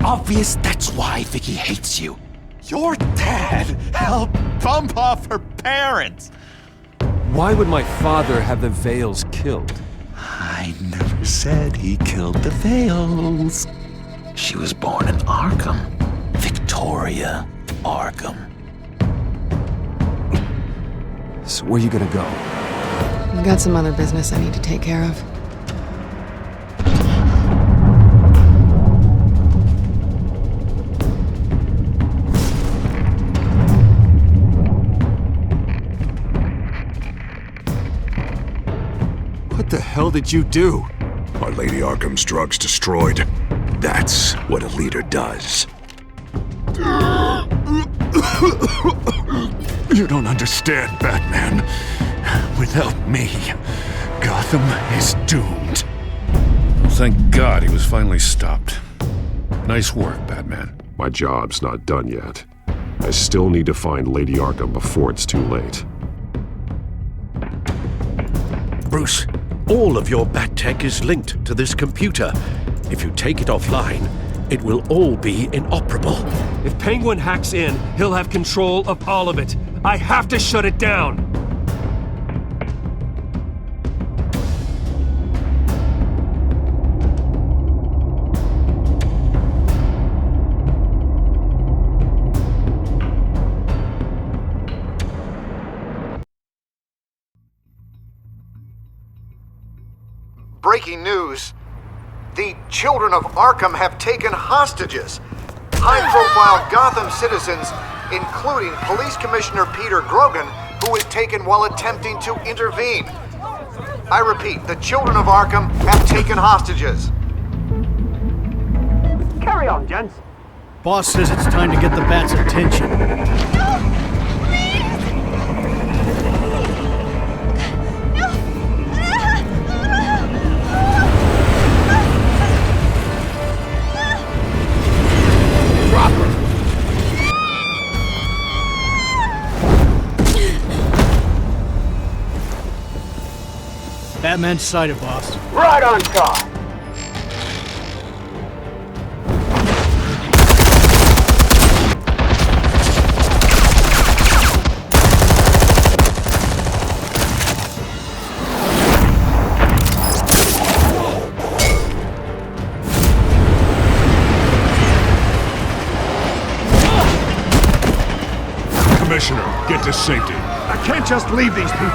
obvious that's why Vicky hates you. Your dad helped bump off her parents. Why would my father have the Vales killed? I never said he killed the Vales. She was born in Arkham. Victoria Arkham. So where you gonna go? I've got some other business I need to take care of. What the hell did you do? Our Lady Arkham's drugs destroyed. That's what a leader does. You don't understand, Batman. Without me, Gotham is doomed. Thank God he was finally stopped. Nice work, Batman. My job's not done yet. I still need to find Lady Arkham before it's too late. Bruce, all of your bat tech is linked to this computer. If you take it offline, it will all be inoperable. If Penguin hacks in, he'll have control of all of it. I have to shut it down! Breaking news. The children of Arkham have taken hostages. High-profile Gotham citizens, including Police Commissioner Peter Grogan, who was taken while attempting to intervene. I repeat, the children of Arkham have taken hostages. Carry on, gents. Boss says it's time to get the Bat's attention. Batman's sighted, boss. Right on top. Commissioner, get to safety. I can't just leave these people.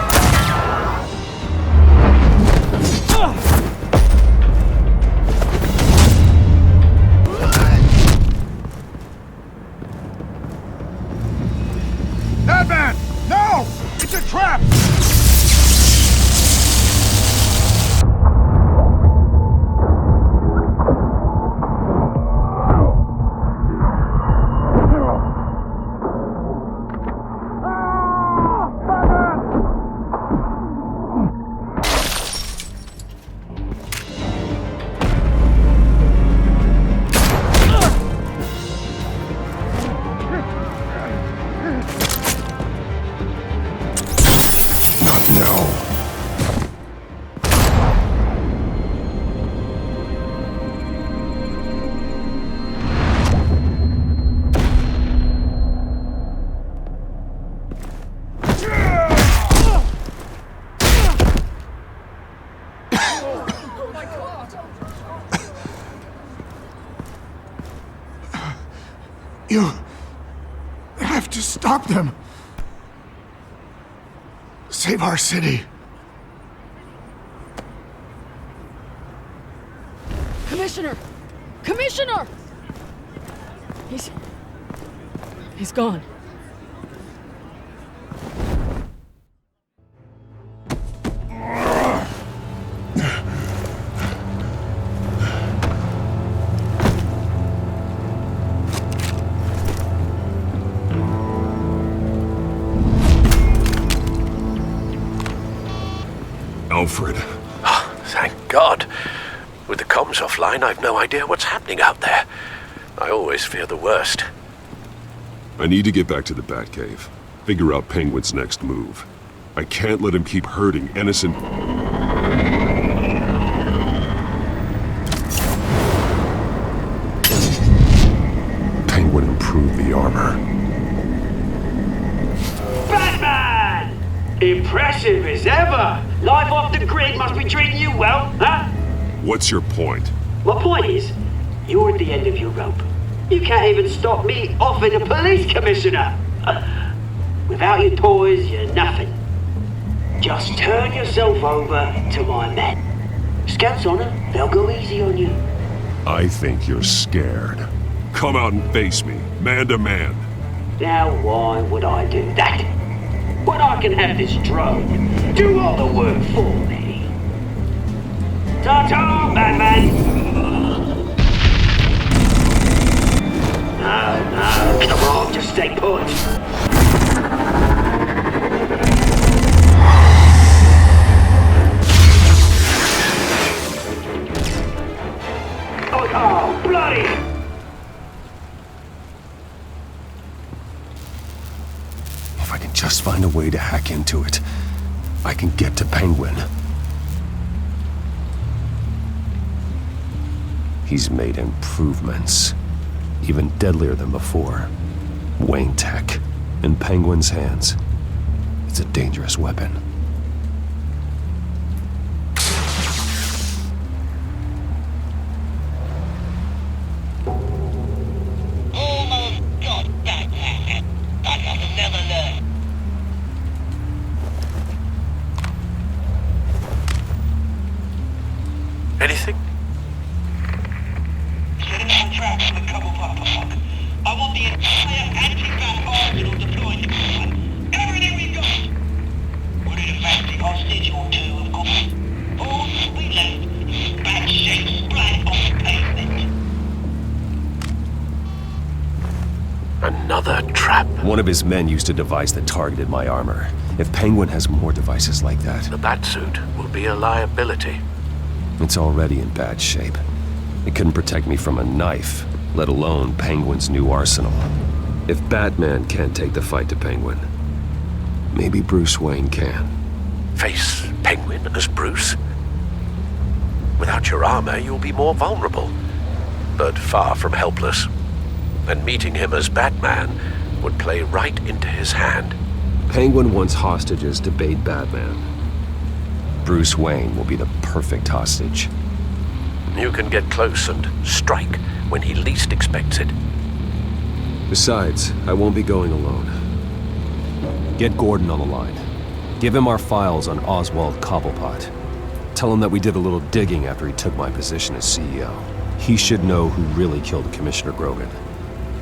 Batman! No! It's a trap! You have to stop them. Save our city. Commissioner! Commissioner! He's gone. Alfred. Oh, thank God. With the comms offline, I've no idea what's happening out there. I always fear the worst. I need to get back to the Batcave. Figure out Penguin's next move. I can't let him keep hurting innocent... armor. Batman! Impressive as ever! Life off the grid must be treating you well, huh? What's your point? My point is, you're at the end of your rope. You can't even stop me offing a police commissioner. Without your toys, you're nothing. Just turn yourself over to my men. Scouts on her, they'll go easy on you. I think you're scared. Come out and face me, man to man. Now why would I do that? When I can have this drone do all the work for me. Ta-ta, Batman! No, come on, just stay put. Oh, bloody! If I can just find a way to hack into it, I can get to Penguin. He's made improvements, even deadlier than before. Wayne Tech, in Penguin's hands. It's a dangerous weapon. Anything? Setting up a trap for the Cobblepot park. I want the entire anti-bat arsenal deployed to Cobblepot. Everything we've got. Put in a fancy hostage or two, of course. All will be left bad shape splat on the pavement. Another trap. One of his men used a device that targeted my armor. If Penguin has more devices like that, The Batsuit will be a liability. it's already in bad shape. It couldn't protect me from a knife, let alone Penguin's new arsenal. If Batman can't take the fight to Penguin, maybe Bruce Wayne can. Face Penguin as Bruce? Without your armor, you'll be more vulnerable, but far from helpless. And meeting him as Batman would play right into his hand. Penguin wants hostages to bait Batman. Bruce Wayne will be the perfect hostage. You can get close and strike when he least expects it. Besides, I won't be going alone. Get Gordon on the line. Give him our files on Oswald Cobblepot. Tell him that we did a little digging after he took my position as CEO. He should know who really killed Commissioner Grogan,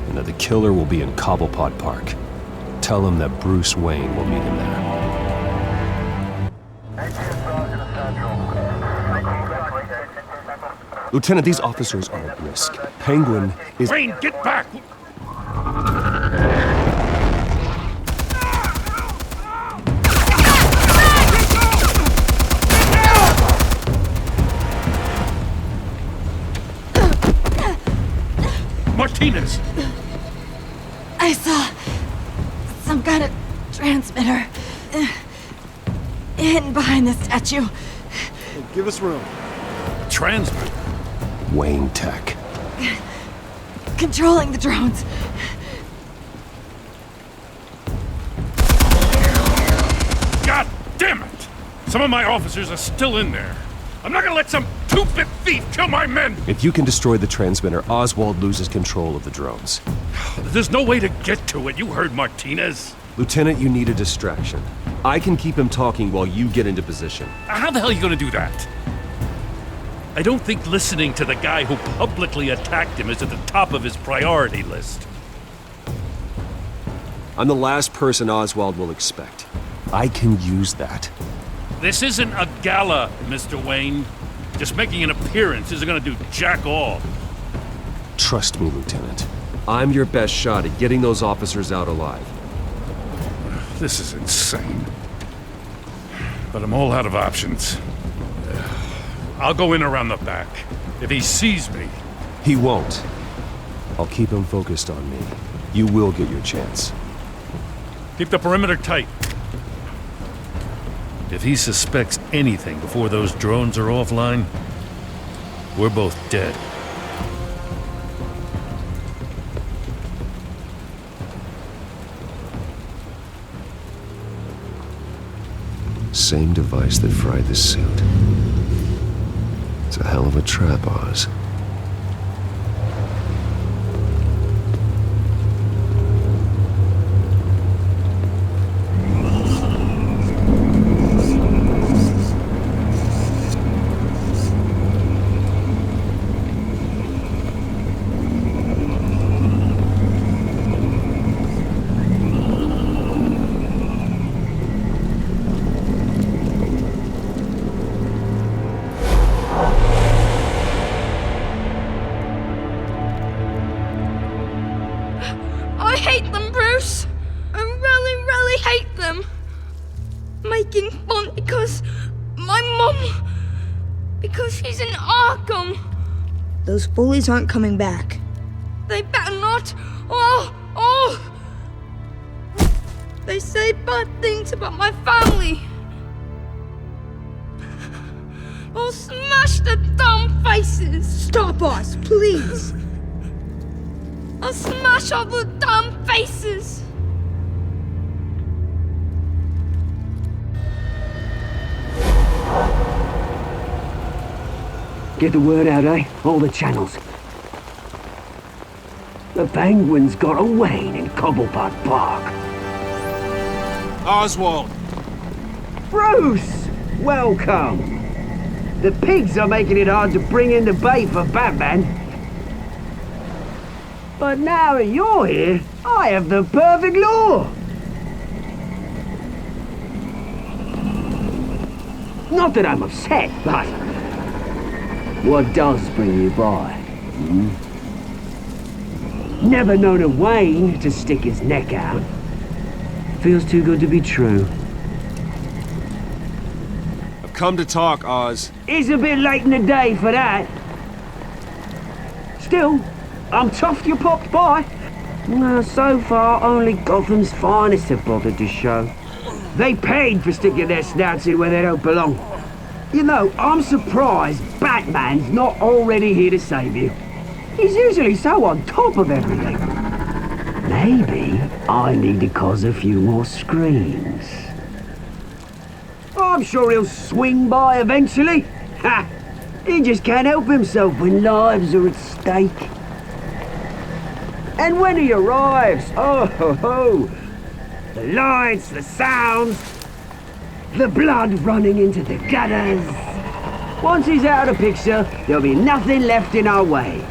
and that the killer will be in Cobblepot Park. Tell him that Bruce Wayne will meet him there. Lieutenant, these officers are at risk. Penguin is— Wayne, get back! Martinez! I saw some kind of transmitter hidden behind the statue. Give us room. Transmitter? Wayne Tech. Controlling the drones. God damn it! Some of my officers are still in there. I'm not gonna let some two-bit thief kill my men! If you can destroy the transmitter, Oswald loses control of the drones. There's no way to get to it. You heard Martinez. Lieutenant, you need a distraction. I can keep him talking while you get into position. How the hell are you gonna do that? I don't think listening to the guy who publicly attacked him is at the top of his priority list. I'm the last person Oswald will expect. I can use that. This isn't a gala, Mr. Wayne. Just making an appearance isn't gonna do jack all. Trust me, Lieutenant. I'm your best shot at getting those officers out alive. This is insane. But I'm all out of options. I'll go in around the back. If he sees me... He won't. I'll keep him focused on me. You will get your chance. Keep the perimeter tight. If he suspects anything before those drones are offline, we're both dead. Same device that fried the suit. It's a hell of a trap, Oz. I hate them, Bruce. I really, really hate them. Making fun because my mum... because she's in Arkham. Those bullies aren't coming back. They better not. They say bad things about my family. I'll smash the dumb faces. Stop us, please. I'll smash all the dumb faces. Get the word out, eh? All the channels. The Penguin's got a Wayne in Cobblepot Park. Oswald! Bruce! Welcome! The pigs are making it hard to bring in the bait for Batman. But now that you're here, I have the perfect lure! Not that I'm upset, but... what does bring you by? Never known a Wayne to stick his neck out. Feels too good to be true. I've come to talk, Oz. It's a bit late in the day for that. Still, I'm chuffed you popped by. Well, so far, only Gotham's finest have bothered to show. They paid for sticking their snouts in where they don't belong. You know, I'm surprised Batman's not already here to save you. He's usually so on top of everything. Maybe I need to cause a few more screams. I'm sure he'll swing by eventually. Ha! He just can't help himself when lives are at stake. And when he arrives, oh ho ho! The lights, the sounds, the blood running into the gutters. Once he's out of the picture, there'll be nothing left in our way.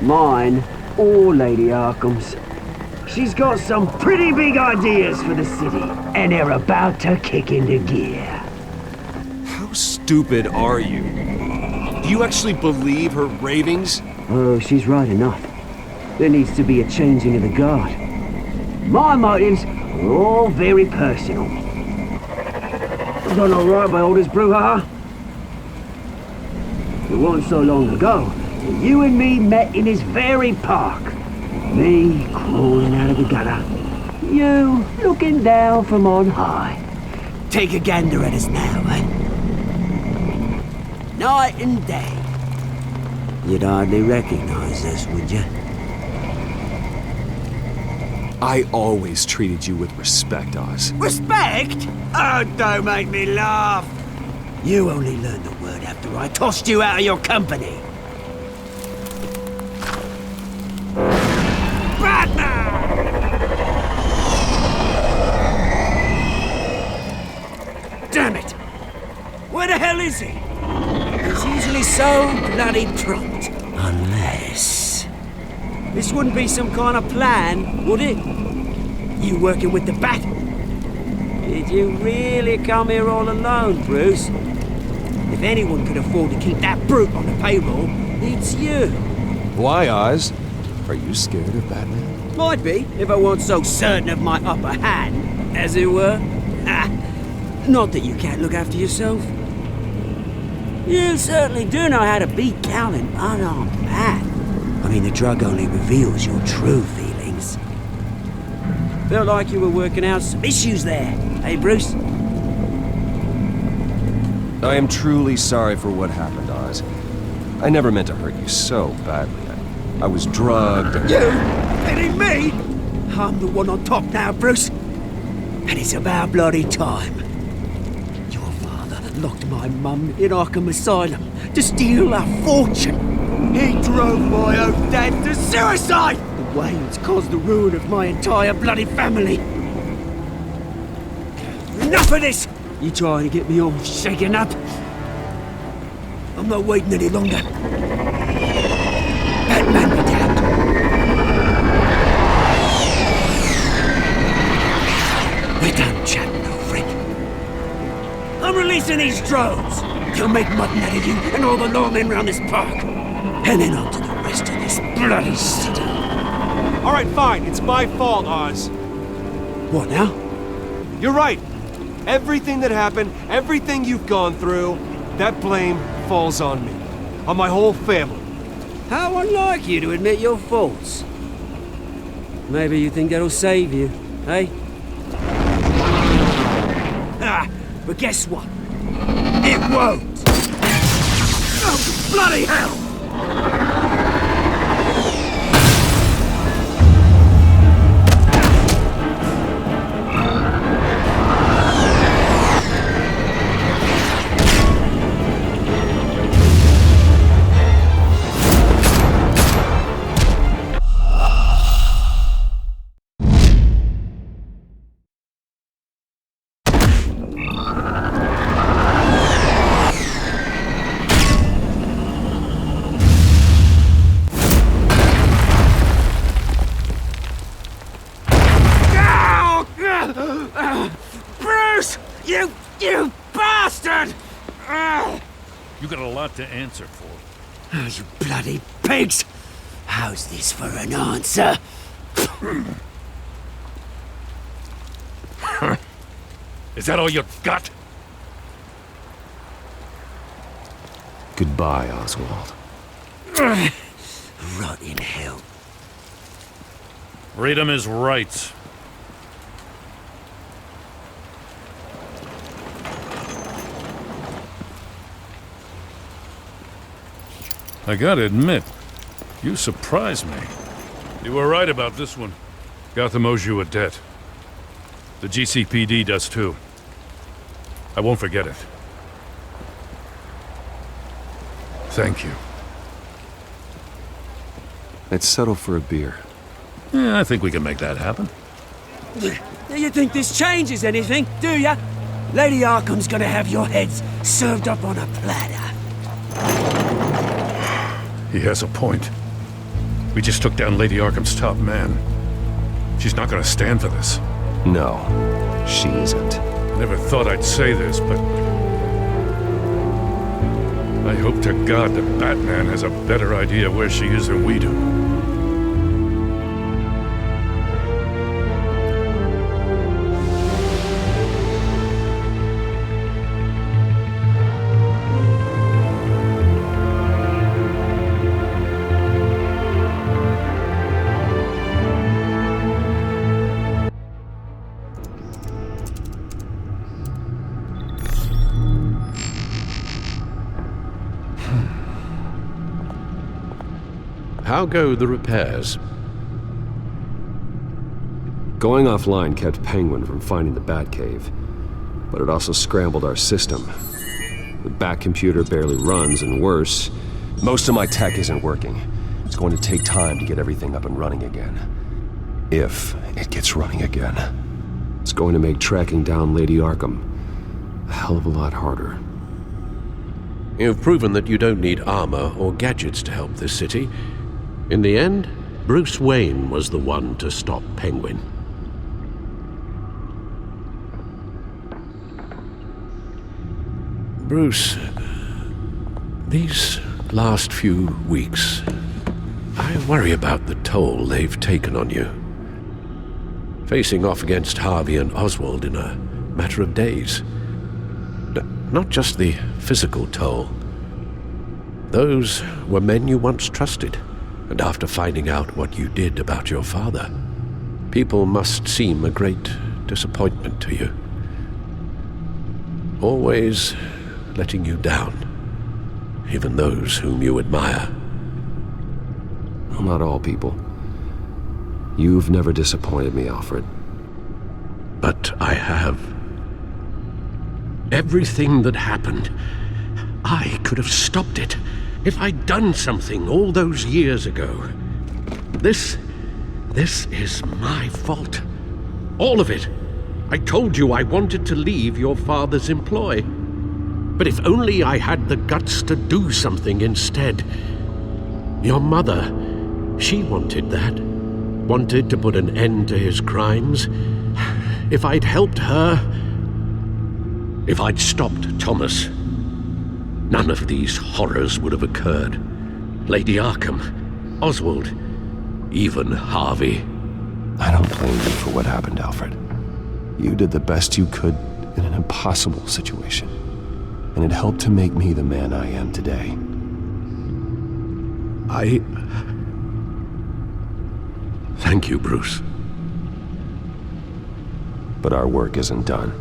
Mine or Lady Arkham's. She's got some pretty big ideas for the city, and they're about to kick into gear. How stupid are you? Do you actually believe her ravings? Oh, she's right enough. There needs to be a changing of the guard. My motives are all very personal. I've done all right by Aldous Brouhaha. It wasn't so long ago that you and me met in this very park. Me crawling out of the gutter. You looking down from on high. Take a gander at us now, eh? Night and day. You'd hardly recognize us, would you? I always treated you with respect, Oz. Respect? Oh, don't make me laugh. You only learned the word after I tossed you out of your company. Damn it! Where the hell is he? He's usually so bloody prompt. Unless... this wouldn't be some kind of plan, would it? You working with the Bat? Did you really come here all alone, Bruce? If anyone could afford to keep that brute on the payroll, it's you. Why, Oz? Are you scared of Batman? Might be, if I weren't so certain of my upper hand, as it were. Not that you can't look after yourself. You certainly do know how to beat down an unarmed man. I mean, the drug only reveals your true feelings. Felt like you were working out some issues there, eh, Bruce? I am truly sorry for what happened, Oz. I never meant to hurt you so badly. I was drugged and... You? Kidding me? I'm the one on top now, Bruce. And it's about bloody time. You're locked my mum in Arkham Asylum to steal her fortune. He drove my own dad to suicide! The Waynes caused the ruin of my entire bloody family. Enough of this! You trying to get me all shaken up? I'm not waiting any longer. Batman be damned. We're done chatting, old friend. I'm releasing these drones. They'll make mutton out of you and all the lawmen round this park. And then on to the rest of this bloody city. All right, fine. It's my fault, Oz. What now? You're right. Everything that happened, everything you've gone through, that blame falls on me. On my whole family. How unlike you to admit your faults. Maybe you think that'll save you, eh? Ah, but guess what? It won't! Oh, bloody hell! Bruce! You bastard! You got a lot to answer for. Oh, you bloody pigs! How's this for an answer? Is that all you got? Goodbye, Oswald. Rot in hell. Read him his rights. I gotta admit, you surprised me. You were right about this one. Gotham owes you a debt. The GCPD does too. I won't forget it. Thank you. Let's settle for a beer. Yeah, I think we can make that happen. You think this changes anything, do ya? Lady Arkham's gonna have your heads served up on a platter. He has a point. We just took down Lady Arkham's top man. She's not gonna stand for this. No, she isn't. Never thought I'd say this, but I hope to God that Batman has a better idea where she is than we do. How go the repairs? Going offline kept Penguin from finding the Batcave, but it also scrambled our system. The Bat computer barely runs, and worse, most of my tech isn't working. It's going to take time to get everything up and running again. If it gets running again. It's going to make tracking down Lady Arkham a hell of a lot harder. You've proven that you don't need armor or gadgets to help this city. In the end, Bruce Wayne was the one to stop Penguin. Bruce, these last few weeks, I worry about the toll they've taken on you. Facing off against Harvey and Oswald in a matter of days. Not just the physical toll. Those were men you once trusted. And after finding out what you did about your father, people must seem a great disappointment to you. Always letting you down, even those whom you admire. Well, not all people. You've never disappointed me, Alfred. But I have. Everything that happened, I could have stopped it if I'd done something all those years ago. This is my fault. All of it. I told you I wanted to leave your father's employ. But if only I had the guts to do something instead. Your mother, she wanted that. Wanted to put an end to his crimes. If I'd helped her, if I'd stopped Thomas, none of these horrors would have occurred. Lady Arkham, Oswald, even Harvey. I don't blame you for what happened, Alfred. You did the best you could in an impossible situation, and it helped to make me the man I am today. Thank you, Bruce. But our work isn't done.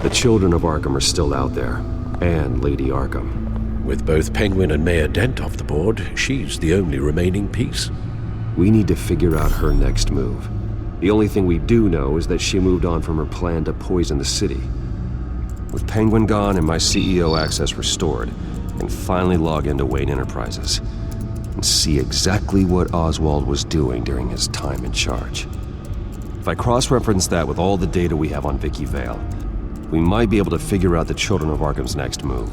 The children of Arkham are still out there, and Lady Arkham. With both Penguin and Mayor Dent off the board, she's the only remaining piece. We need to figure out her next move. The only thing we do know is that she moved on from her plan to poison the city. With Penguin gone and my CEO access restored, I can finally log into Wayne Enterprises and see exactly what Oswald was doing during his time in charge. If I cross-reference that with all the data we have on Vicky Vale, we might be able to figure out the Children of Arkham's next move.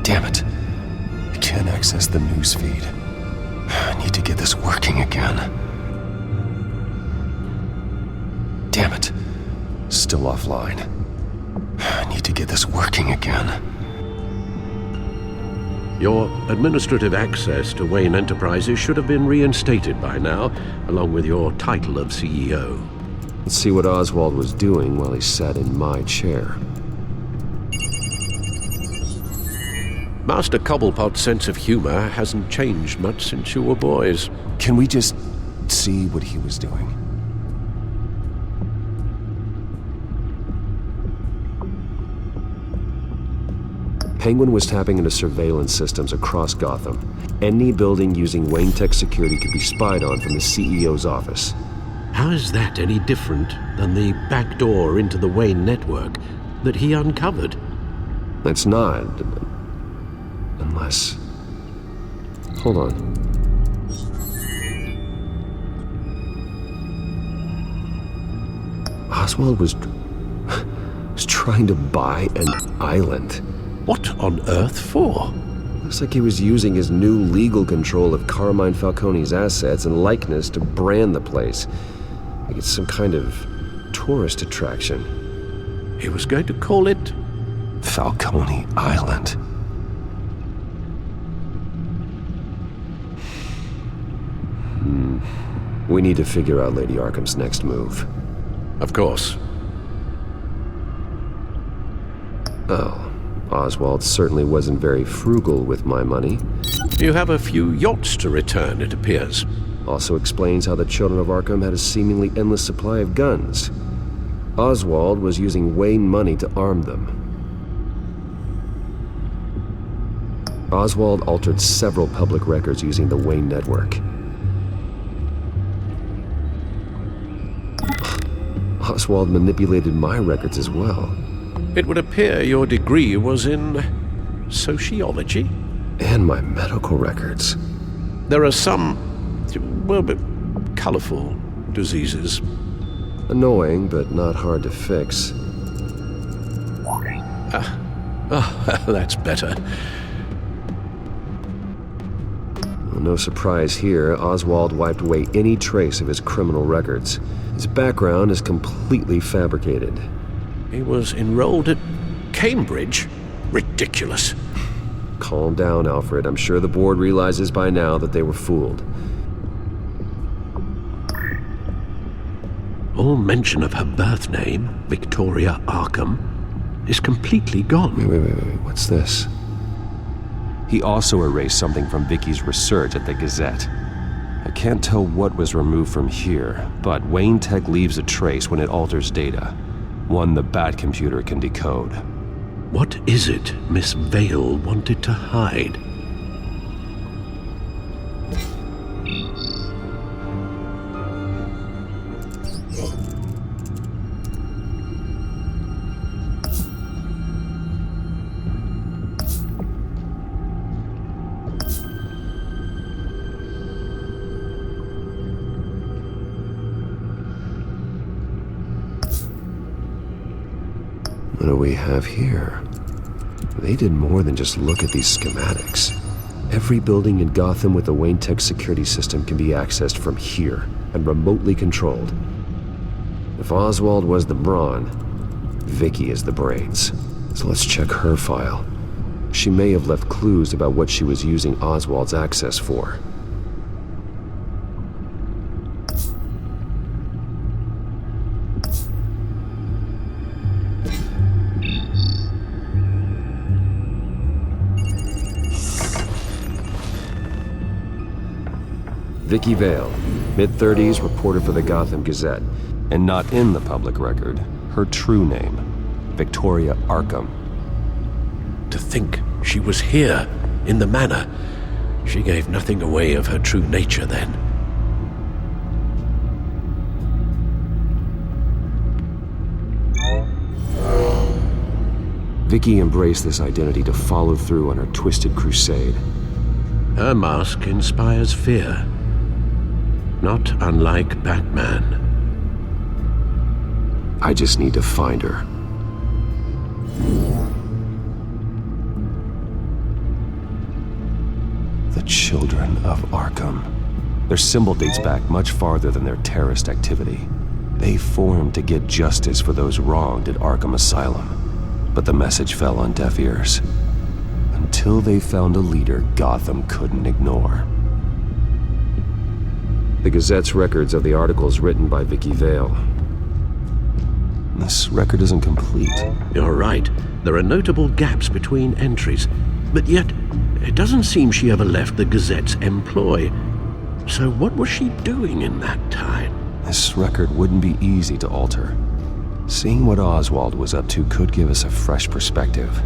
Damn it. I can't access the newsfeed. I need to get this working again. Damn it. Still offline. I need to get this working again. Your administrative access to Wayne Enterprises should have been reinstated by now, along with your title of CEO. Let's see what Oswald was doing while he sat in my chair. Master Cobblepot's sense of humor hasn't changed much since you were boys. Can we just see what he was doing? Penguin was tapping into surveillance systems across Gotham. Any building using Wayne Tech security could be spied on from the CEO's office. How is that any different than the back door into the Wayne network that he uncovered? It's not. Unless... Hold on. Oswald was trying to buy an island. What on earth for? Looks like he was using his new legal control of Carmine Falcone's assets and likeness to brand the place. Like it's some kind of tourist attraction. He was going to call it... Falcone Island. We need to figure out Lady Arkham's next move. Of course. Oh, Oswald certainly wasn't very frugal with my money. You have a few yachts to return, it appears. Also explains how the Children of Arkham had a seemingly endless supply of guns. Oswald was using Wayne money to arm them. Oswald altered several public records using the Wayne network. Oswald manipulated my records as well. It would appear your degree was in... sociology? And my medical records. There are some... well, but colorful diseases. Annoying, but not hard to fix. That's better. No surprise here, Oswald wiped away any trace of his criminal records. His background is completely fabricated. He was enrolled at Cambridge? Ridiculous. Calm down, Alfred. I'm sure the board realizes by now that they were fooled. All mention of her birth name, Victoria Arkham, is completely gone. Wait. What's this? He also erased something from Vicky's research at the Gazette. I can't tell what was removed from here, but Wayne Tech leaves a trace when it alters data. One the Bat computer can decode. What is it Miss Vale wanted to hide? What do we have here? They did more than just look at these schematics. Every building in Gotham with a Wayne Tech security system can be accessed from here and remotely controlled. If Oswald was the brawn, Vicky is the brains. So let's check her file. She may have left clues about what she was using Oswald's access for. Vicky Vale, mid-30s, reporter for the Gotham Gazette, and not in the public record, her true name, Victoria Arkham. To think she was here, in the manor. She gave nothing away of her true nature then. Vicky embraced this identity to follow through on her twisted crusade. Her mask inspires fear. Not unlike Batman. I just need to find her. The Children of Arkham. Their symbol dates back much farther than their terrorist activity. They formed to get justice for those wronged at Arkham Asylum. But the message fell on deaf ears. Until they found a leader Gotham couldn't ignore. The Gazette's records of the articles written by Vicky Vale. This record isn't complete. You're right. There are notable gaps between entries. But yet, it doesn't seem she ever left the Gazette's employ. So what was she doing in that time? This record wouldn't be easy to alter. Seeing what Oswald was up to could give us a fresh perspective.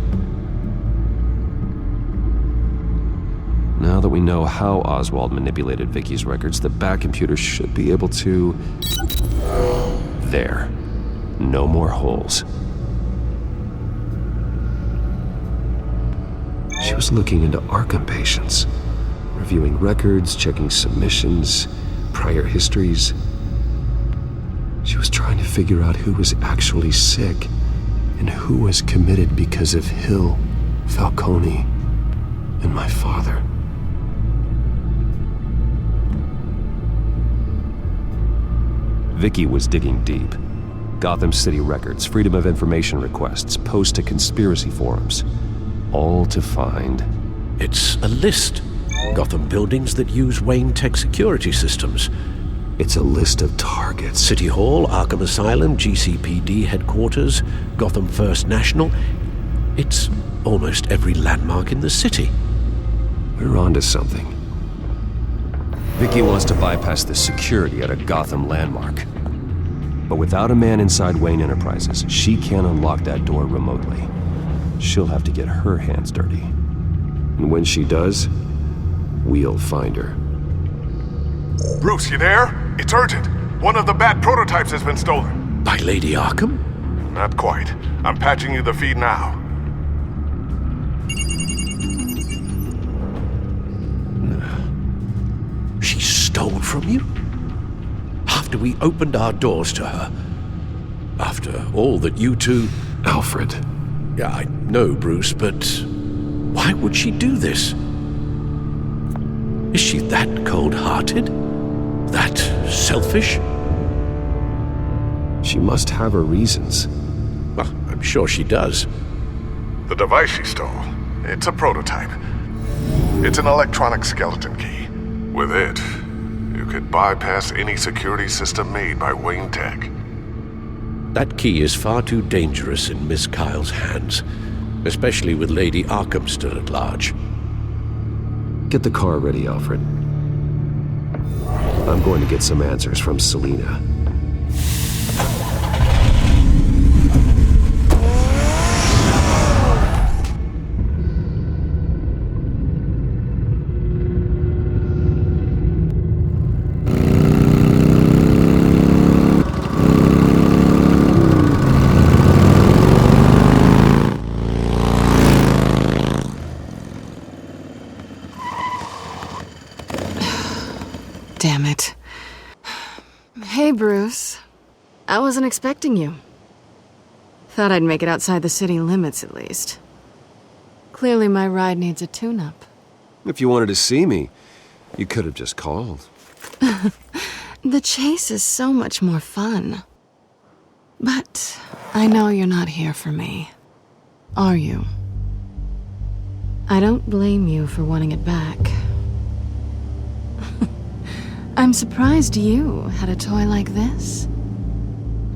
Now that we know how Oswald manipulated Vicky's records, the Bat computer should be able to... There. No more holes. She was looking into Arkham patients, reviewing records, checking submissions, prior histories. She was trying to figure out who was actually sick and who was committed because of Hill, Falcone, and my father. Vicky was digging deep. Gotham City records, Freedom of Information requests, posts to conspiracy forums. All to find... It's a list. Gotham buildings that use Wayne Tech security systems. It's a list of targets. City Hall, Arkham Asylum, GCPD headquarters, Gotham First National. It's almost every landmark in the city. We're onto something. Vicky wants to bypass the security at a Gotham landmark. But without a man inside Wayne Enterprises, she can't unlock that door remotely. She'll have to get her hands dirty. And when she does, we'll find her. Bruce, you there? It's urgent. One of the Bat prototypes has been stolen. By Lady Arkham? Not quite. I'm patching you the feed now. She stole from you? After we opened our doors to her? After all that you two... Alfred. Yeah, I know, Bruce, but why would she do this? Is she that cold-hearted? That selfish? She must have her reasons. Well, I'm sure she does. The device she stole, it's a prototype. It's an electronic skeleton key. With it, you could bypass any security system made by Wayne Tech. That key is far too dangerous in Miss Kyle's hands, especially with Lady Arkham still at large. Get the car ready, Alfred. I'm going to get some answers from Selina. Damn it. Hey, Bruce. I wasn't expecting you. Thought I'd make it outside the city limits at least. Clearly my ride needs a tune-up. If you wanted to see me, you could have just called. The chase is so much more fun. But I know you're not here for me. Are you? I don't blame you for wanting it back. I'm surprised you had a toy like this.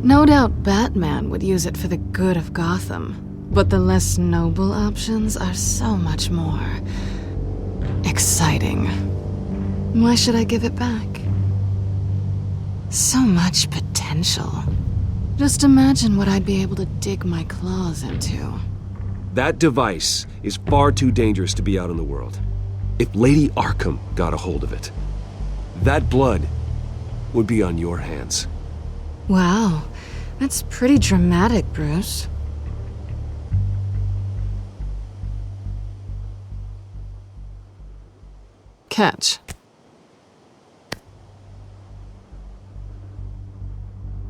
No doubt Batman would use it for the good of Gotham, but the less noble options are so much more exciting. Why should I give it back? So much potential. Just imagine what I'd be able to dig my claws into. That device is far too dangerous to be out in the world. If Lady Arkham got a hold of it, that blood would be on your hands. Wow, that's pretty dramatic, Bruce. Catch.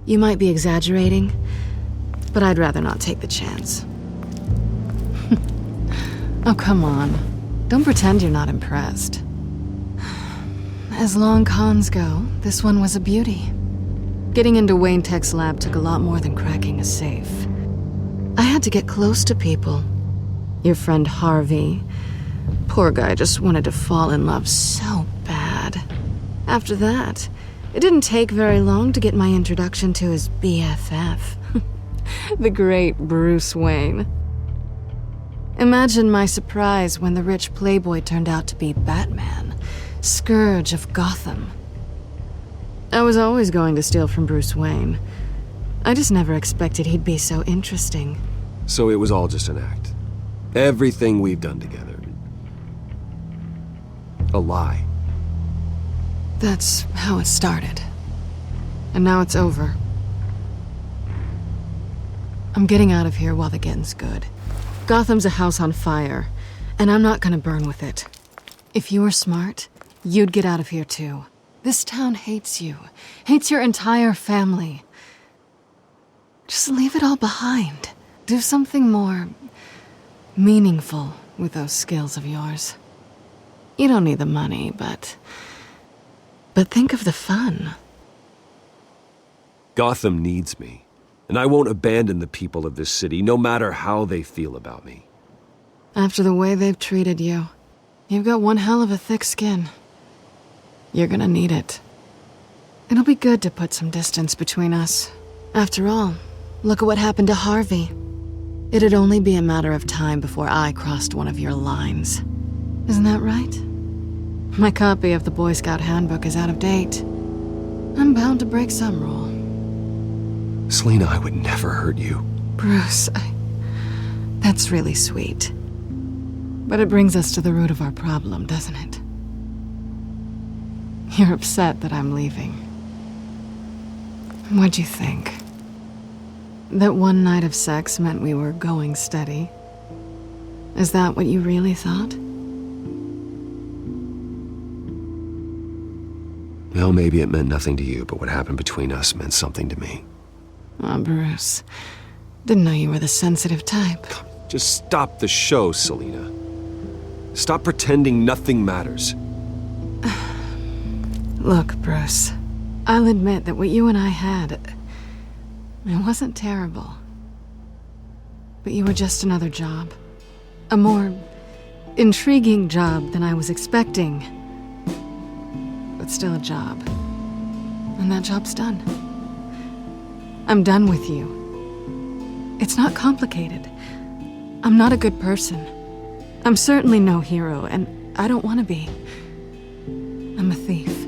You might be exaggerating, but I'd rather not take the chance. Oh, come on. Don't pretend you're not impressed. As long cons go, this one was a beauty. Getting into Wayne Tech's lab took a lot more than cracking a safe. I had to get close to people. Your friend Harvey. Poor guy just wanted to fall in love so bad. After that, it didn't take very long to get my introduction to his BFF. The great Bruce Wayne. Imagine my surprise when the rich playboy turned out to be Batman, Scourge of Gotham. I was always going to steal from Bruce Wayne. I just never expected he'd be so interesting. So it was all just an act. Everything we've done together. A lie. That's how it started. And now it's over. I'm getting out of here while the getting's good. Gotham's a house on fire, and I'm not gonna burn with it. If you were smart, you'd get out of here too. This town hates you, hates your entire family. Just leave it all behind. Do something more meaningful with those skills of yours. You don't need the money, but think of the fun. Gotham needs me. And I won't abandon the people of this city, no matter how they feel about me. After the way they've treated you, you've got one hell of a thick skin. You're gonna need it. It'll be good to put some distance between us. After all, look at what happened to Harvey. It'd only be a matter of time before I crossed one of your lines. Isn't that right? My copy of the Boy Scout Handbook is out of date. I'm bound to break some rule. Selina, I would never hurt you. Bruce, that's really sweet. But it brings us to the root of our problem, doesn't it? You're upset that I'm leaving. What'd you think? That one night of sex meant we were going steady? Is that what you really thought? Well, maybe it meant nothing to you, but what happened between us meant something to me. Oh, Bruce. Didn't know you were the sensitive type. Just stop the show, Selina. Stop pretending nothing matters. Look, Bruce. I'll admit that what you and I had, it wasn't terrible. But you were just another job. A more intriguing job than I was expecting. But still a job. And that job's done. I'm done with you. It's not complicated. I'm not a good person. I'm certainly no hero, and I don't want to be. I'm a thief.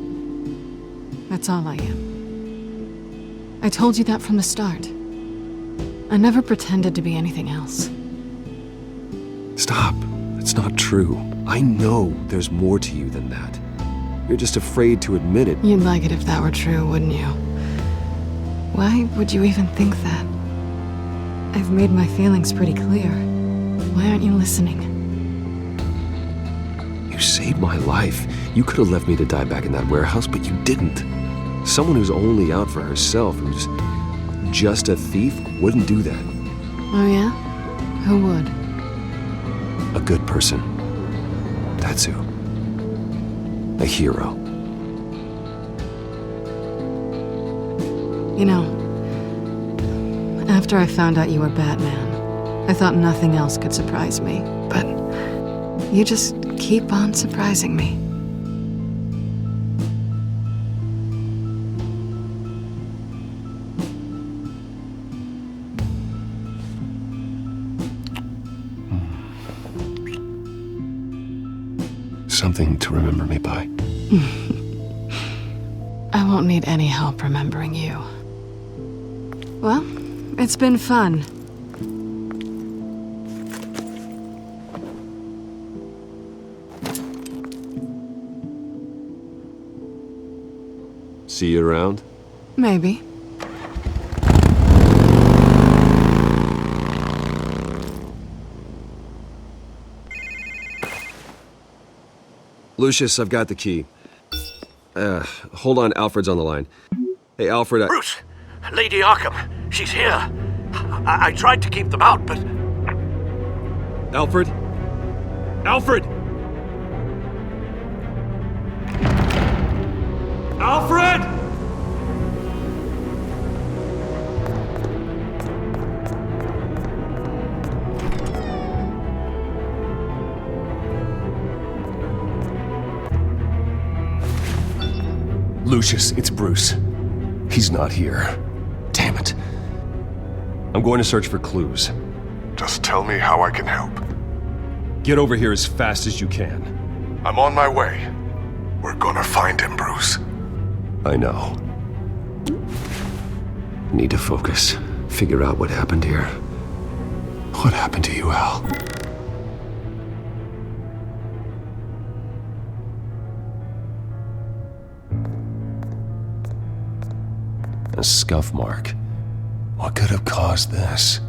That's all I am. I told you that from the start. I never pretended to be anything else. Stop. It's not true. I know there's more to you than that. You're just afraid to admit it. You'd like it if that were true, wouldn't you? Why would you even think that? I've made my feelings pretty clear. Why aren't you listening? You saved my life. You could have left me to die back in that warehouse, but you didn't. Someone who's only out for herself, who's just a thief, wouldn't do that. Oh yeah? Who would? A good person. That's who. A hero. You know, after I found out you were Batman, I thought nothing else could surprise me. But you just keep on surprising me. Something to remember me by. I won't need any help remembering you. Well, it's been fun. See you around? Maybe. Lucius, I've got the key. Hold on, Alfred's on the line. Hey, Alfred, Bruce! Lady Arkham! She's here! I tried to keep them out, but... Alfred? Alfred! Alfred! Lucius, it's Bruce. He's not here. Damn it. I'm going to search for clues. Just tell me how I can help. Get over here as fast as you can. I'm on my way. We're gonna find him, Bruce. I know. Need to focus. Figure out what happened here. What happened to you, Al? A scuff mark. What could have caused this?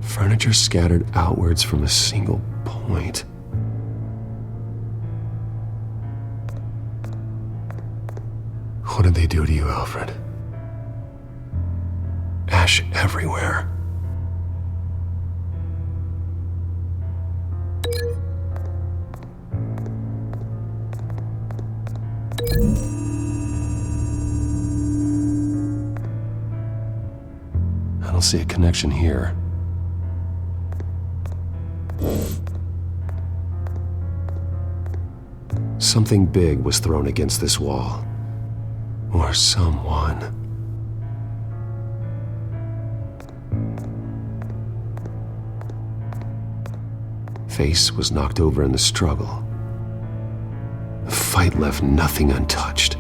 Furniture scattered outwards from a single point. What did they do to you, Alfred? Ash everywhere. I don't see a connection here. Something big was thrown against this wall. Or someone. Face was knocked over in the struggle. The fight left nothing untouched.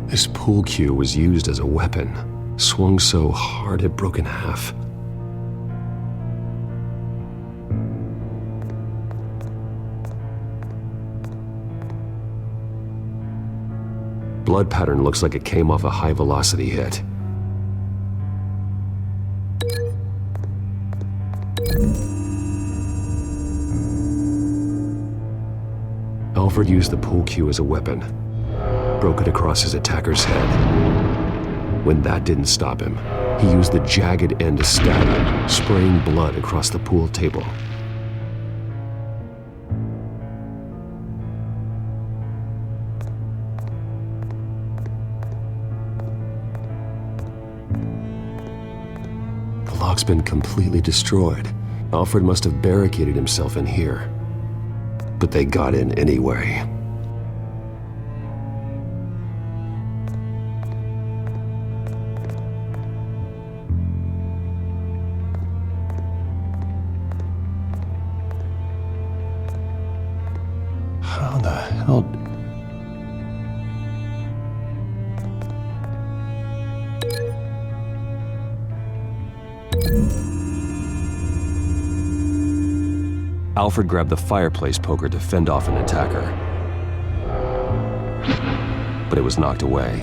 This pool cue was used as a weapon, swung so hard it broke in half. Blood pattern looks like it came off a high-velocity hit. Alfred used the pool cue as a weapon. Broke it across his attacker's head. When that didn't stop him, he used the jagged end to stab him, spraying blood across the pool table. The lock's been completely destroyed. Alfred must have barricaded himself in here. But they got in anyway. How the hell... Alfred grabbed the fireplace poker to fend off an attacker. But it was knocked away.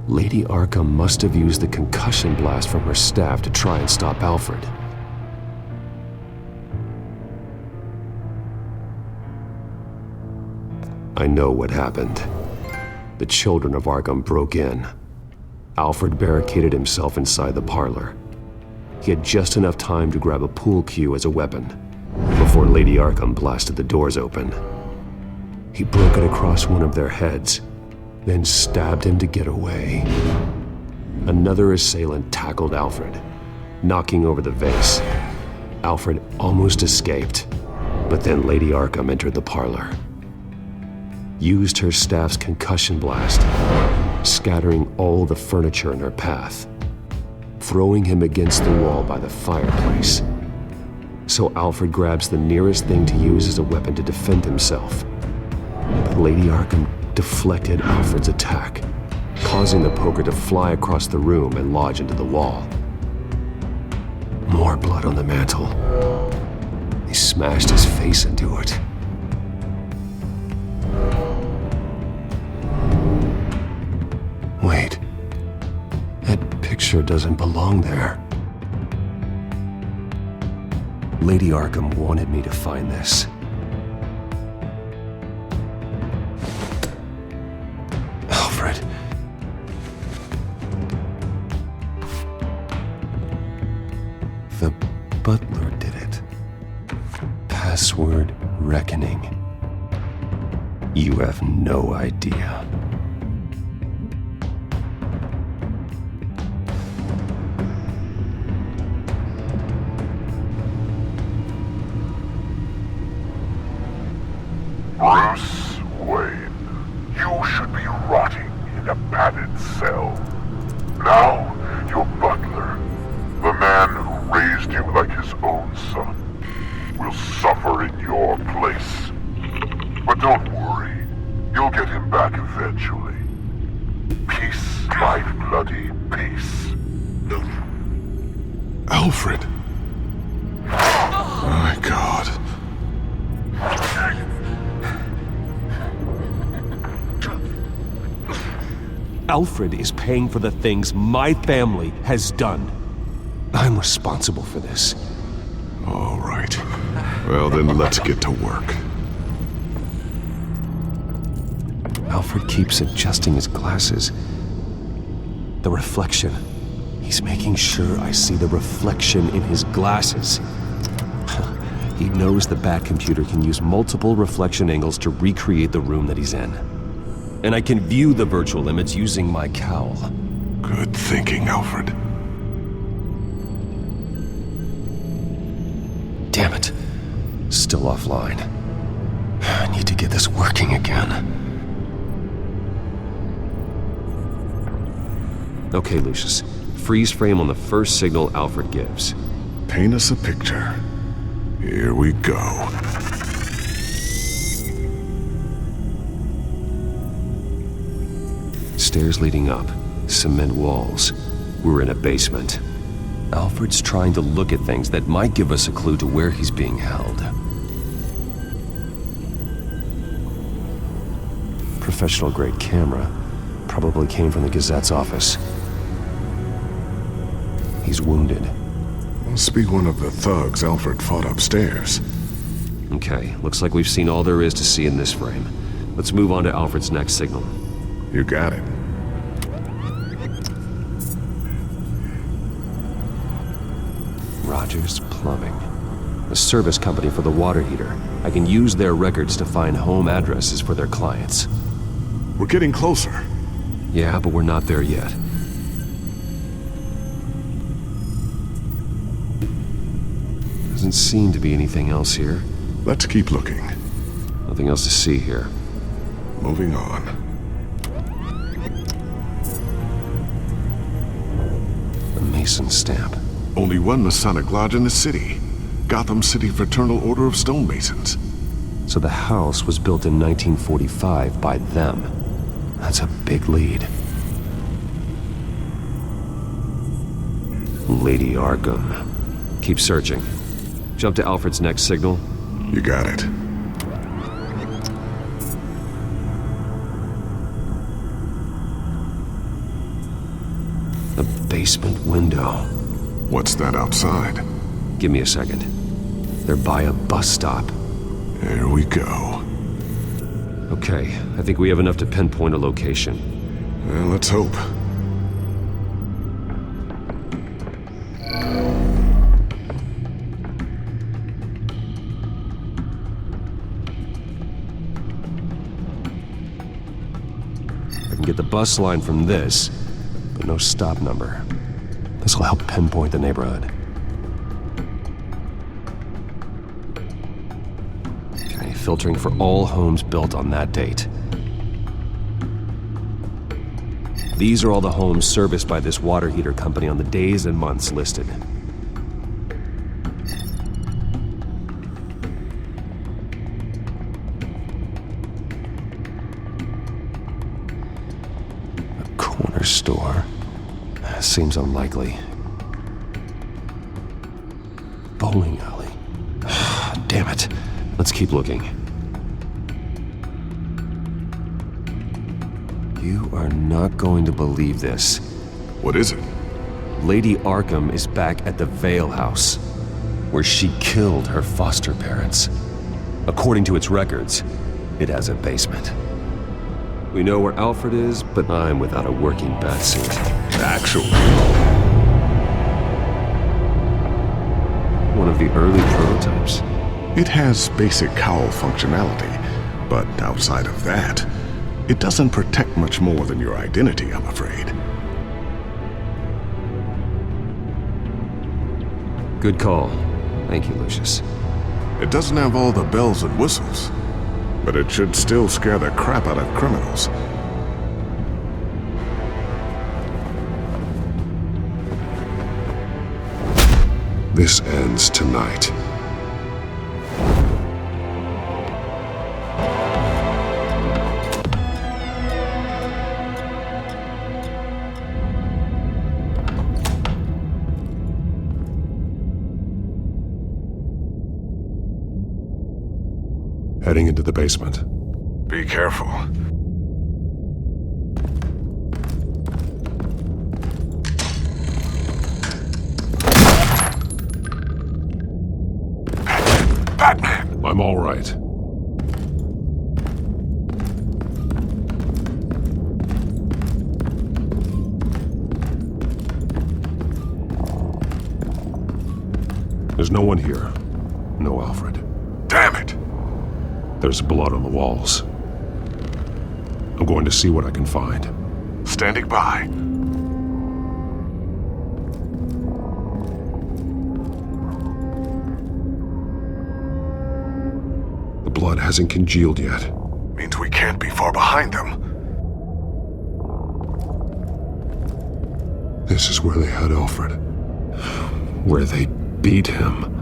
Lady Arkham must have used the concussion blast from her staff to try and stop Alfred. I know what happened. The children of Arkham broke in. Alfred barricaded himself inside the parlor. He had just enough time to grab a pool cue as a weapon before Lady Arkham blasted the doors open. He broke it across one of their heads, then stabbed him to get away. Another assailant tackled Alfred, knocking over the vase. Alfred almost escaped, but then Lady Arkham entered the parlor, used her staff's concussion blast, scattering all the furniture in her path, throwing him against the wall by the fireplace. So Alfred grabs the nearest thing to use as a weapon to defend himself. But Lady Arkham deflected Alfred's attack, causing the poker to fly across the room and lodge into the wall. More blood on the mantle. He smashed his face into it. Wait. That picture doesn't belong there. Lady Arkham wanted me to find this. Alfred. The butler did it. Password reckoning. You have no idea. Bruce Wayne, you should be rotting in a padded cell. Now, your butler, the man who raised you like his own son, will suffer in your place. But don't worry, you'll get him back eventually. Peace, my bloody peace. Alfred! My God. Alfred is paying for the things my family has done. I'm responsible for this. All right. Well, then let's get to work. Alfred keeps adjusting his glasses. The reflection. He's making sure I see the reflection in his glasses. He knows the Batcomputer can use multiple reflection angles to recreate the room that he's in. And I can view the virtual image using my cowl. Good thinking, Alfred. Damn it. Still offline. I need to get this working again. Okay, Lucius. Freeze frame on the first signal Alfred gives. Paint us a picture. Here we go. Stairs leading up, cement walls. We're in a basement. Alfred's trying to look at things that might give us a clue to where he's being held. Professional-grade camera. Probably came from the Gazette's office. He's wounded. Must be one of the thugs Alfred fought upstairs. Okay, looks like we've seen all there is to see in this frame. Let's move on to Alfred's next signal. You got it. Rogers Plumbing. A service company for the water heater. I can use their records to find home addresses for their clients. We're getting closer. Yeah, but we're not there yet. Doesn't seem to be anything else here. Let's keep looking. Nothing else to see here. Moving on. A Mason stamp. Only one Masonic lodge in the city. Gotham City Fraternal Order of Stonemasons. So the house was built in 1945 by them. That's a big lead. Lady Arkham. Keep searching. Jump to Alfred's next signal. You got it. basement window. What's that outside? Give me a second. They're by a bus stop. Here we go. Okay, I think we have enough to pinpoint a location. Well, let's hope. I can get the bus line from this, but no stop number. This will help pinpoint the neighborhood. Okay, filtering for all homes built on that date. These are all the homes serviced by this water heater company on the days and months listed. A corner store. Seems unlikely. Bowling alley. Damn it. Let's keep looking. You are not going to believe this. What is it? Lady Arkham is back at the Vale House, where she killed her foster parents. According to its records, it has a basement. We know where Alfred is, but I'm without a working batsuit. Actually. One of the early prototypes. It has basic cowl functionality, but outside of that, it doesn't protect much more than your identity, I'm afraid. Good call. Thank you, Lucius. It doesn't have all the bells and whistles, but it should still scare the crap out of criminals. This ends tonight. Heading into the basement. Be careful. Batman! I'm all right. There's no one here. No Alfred. Damn it! There's blood on the walls. I'm going to see what I can find. Standing by. The blood hasn't congealed yet. Means we can't be far behind them. This is where they had Alfred. Where they beat him.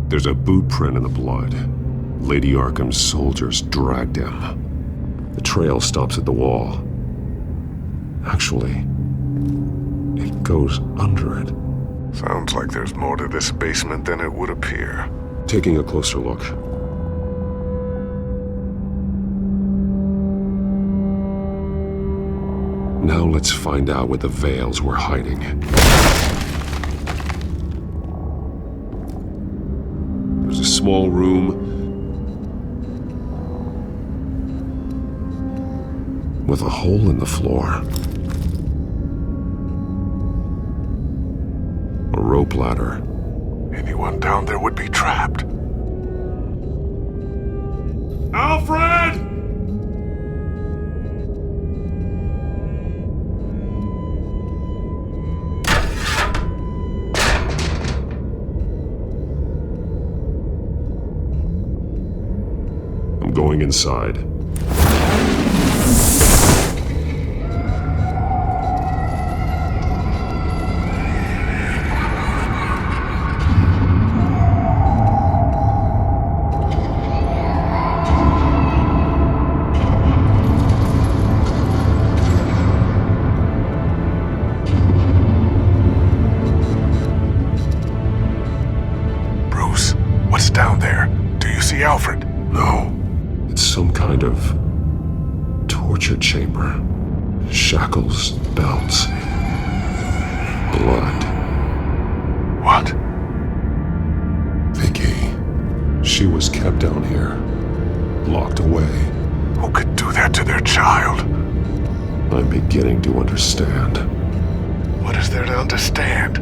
There's a boot print in the blood. Lady Arkham's soldiers dragged him. The trail stops at the wall. Actually, it goes under it. Sounds like there's more to this basement than it would appear. Taking a closer look. Now let's find out what the Vales were hiding. There's a small room with a hole in the floor. A rope ladder. Anyone down there would be trapped. Alfred! I'm going inside. down there. Do you see Alfred? No. It's some kind of torture chamber. Shackles, belts, blood. What? Vicky. She was kept down here, locked away. Who could do that to their child? I'm beginning to understand. What is there to understand?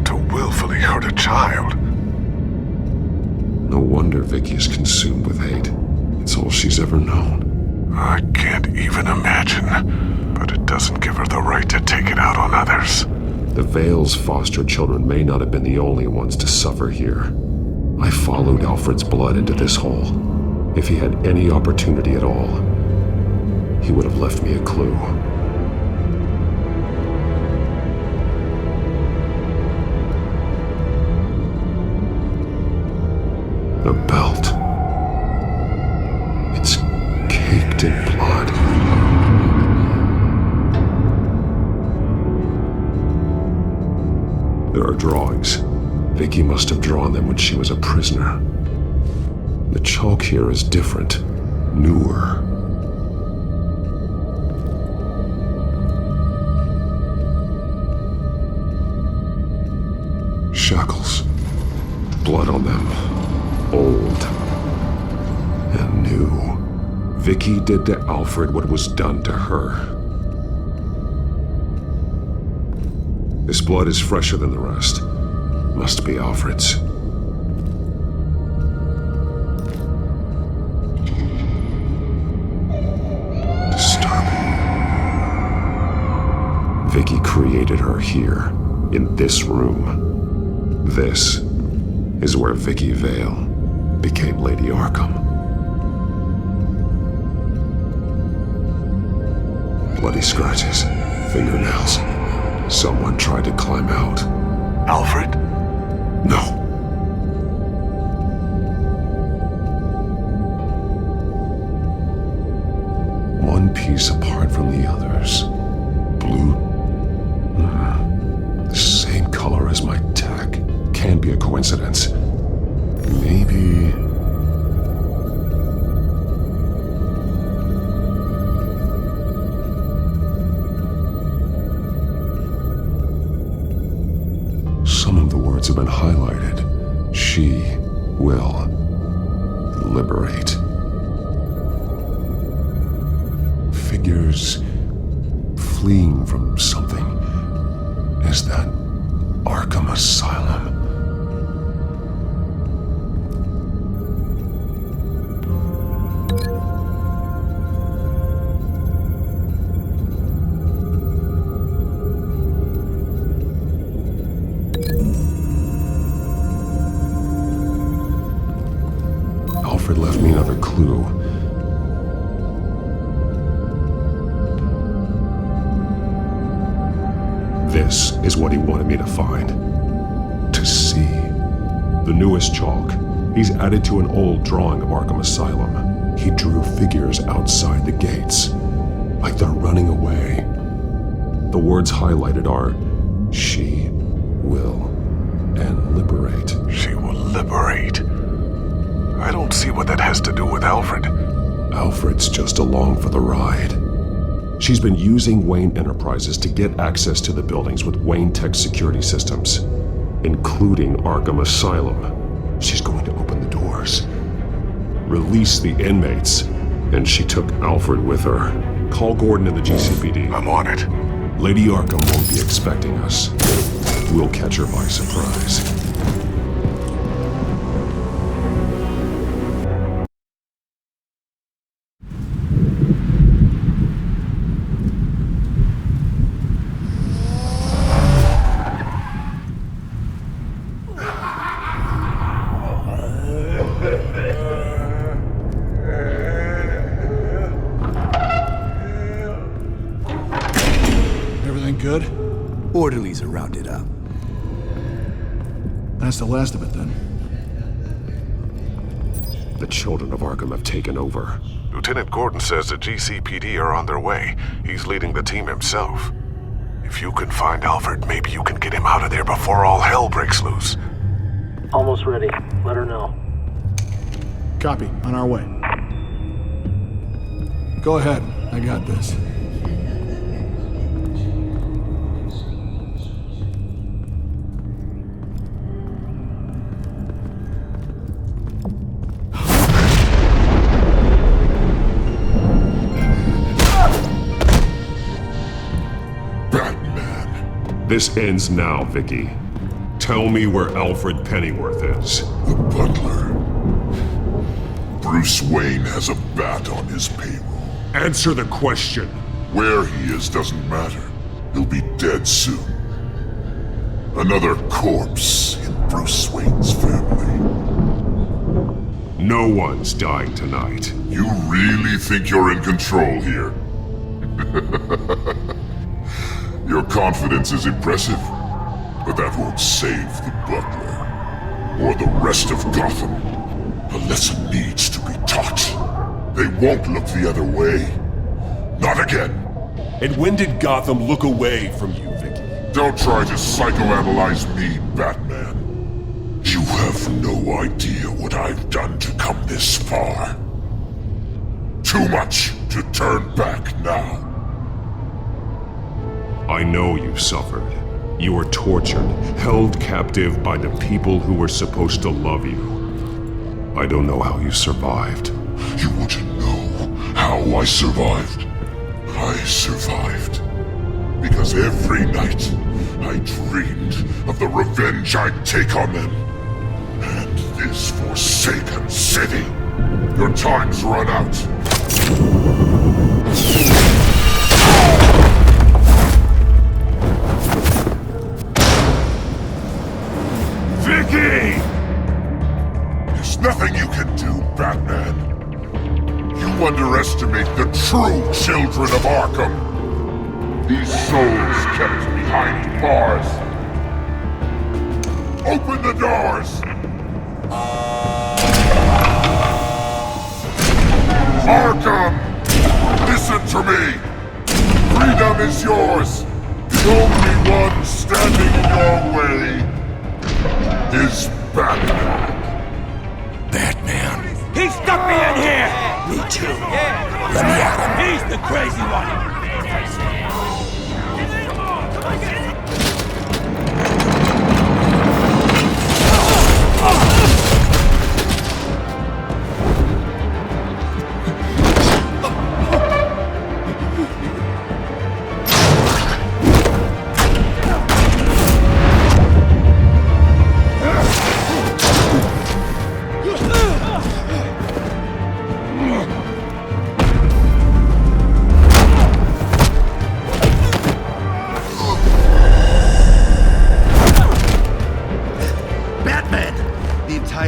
To willfully hurt a child? No wonder Vicky is consumed with hate. It's all she's ever known. I can't even imagine, but it doesn't give her the right to take it out on others. The Vale's foster children may not have been the only ones to suffer here. I followed Alfred's blood into this hole. If he had any opportunity at all, he would have left me a clue. The belt. It's caked in blood. There are drawings. Vicky must have drawn them when she was a prisoner. The chalk here is different, newer. Shackles. Blood on them. Old. And new. Vicky did to Alfred what was done to her. This blood is fresher than the rest. Must be Alfred's. Disturbing. Vicky created her here, in this room. This is where Vicky Vale became Lady Arkham. Bloody scratches, fingernails. Someone tried to climb out. Alfred? No. One piece apart from the others. Blue. The same color as my tech. Can't be a coincidence. Maybe... Some of the words have been highlighted. She will liberate. Figures fleeing from something. Is that Arkham Asylum? Alfred left me another clue. This is what he wanted me to find. To see. The newest chalk. He's added to an old drawing of Arkham Asylum. He drew figures outside the gates. Like they're running away. The words highlighted are, she will and liberate. She will liberate. I don't see what that has to do with Alfred. Alfred's just along for the ride. She's been using Wayne Enterprises to get access to the buildings with Wayne Tech security systems, including Arkham Asylum. She's going to open the doors, release the inmates, and she took Alfred with her. Call Gordon and the GCPD. I'm on it. Lady Arkham won't be expecting us. We'll catch her by surprise. Everything good? Orderlies are rounded up. That's the last of it, then. The children of Arkham have taken over. Lieutenant Gordon says the GCPD are on their way. He's leading the team himself. If you can find Alfred, maybe you can get him out of there before all hell breaks loose. Almost Almost ready. Let her know. Copy. On our way. Go ahead. I got this. This ends now, Vicky. Tell me where Alfred Pennyworth is. The butler. Bruce Wayne has a bat on his payroll. Answer the question. Where he is doesn't matter. He'll be dead soon. Another corpse in Bruce Wayne's family. No one's dying tonight. You really think you're in control here? Your confidence is impressive, but that won't save the butler, or the rest of Gotham. A lesson needs to be taught. They won't look the other way. Not again. And when did Gotham look away from you, Vicky? Don't try to psychoanalyze me, Batman. You have no idea what I've done to come this far. Too much to turn back now. I know you suffered. You were tortured, held captive by the people who were supposed to love you. I don't know how you survived. You want to know how I survived? I survived because every night I dreamed of the revenge I'd take on them. And this forsaken city. Your time's run out. Vicky! There's nothing you can do, Batman. You underestimate the true children of Arkham. These souls kept behind bars. Open the doors! Arkham! Listen to me! Freedom is yours! The only one standing in your way is Batman. Batman. He stuck me in here! Me too. Let me at him. He's the crazy one.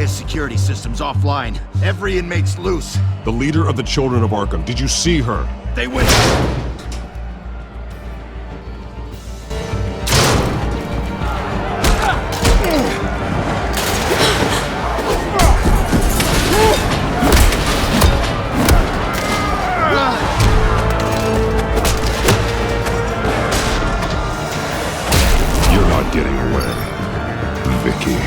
Security system's offline. Every inmate's loose. The leader of the Children of Arkham, did you see her? They went... You're not getting away, Vicky.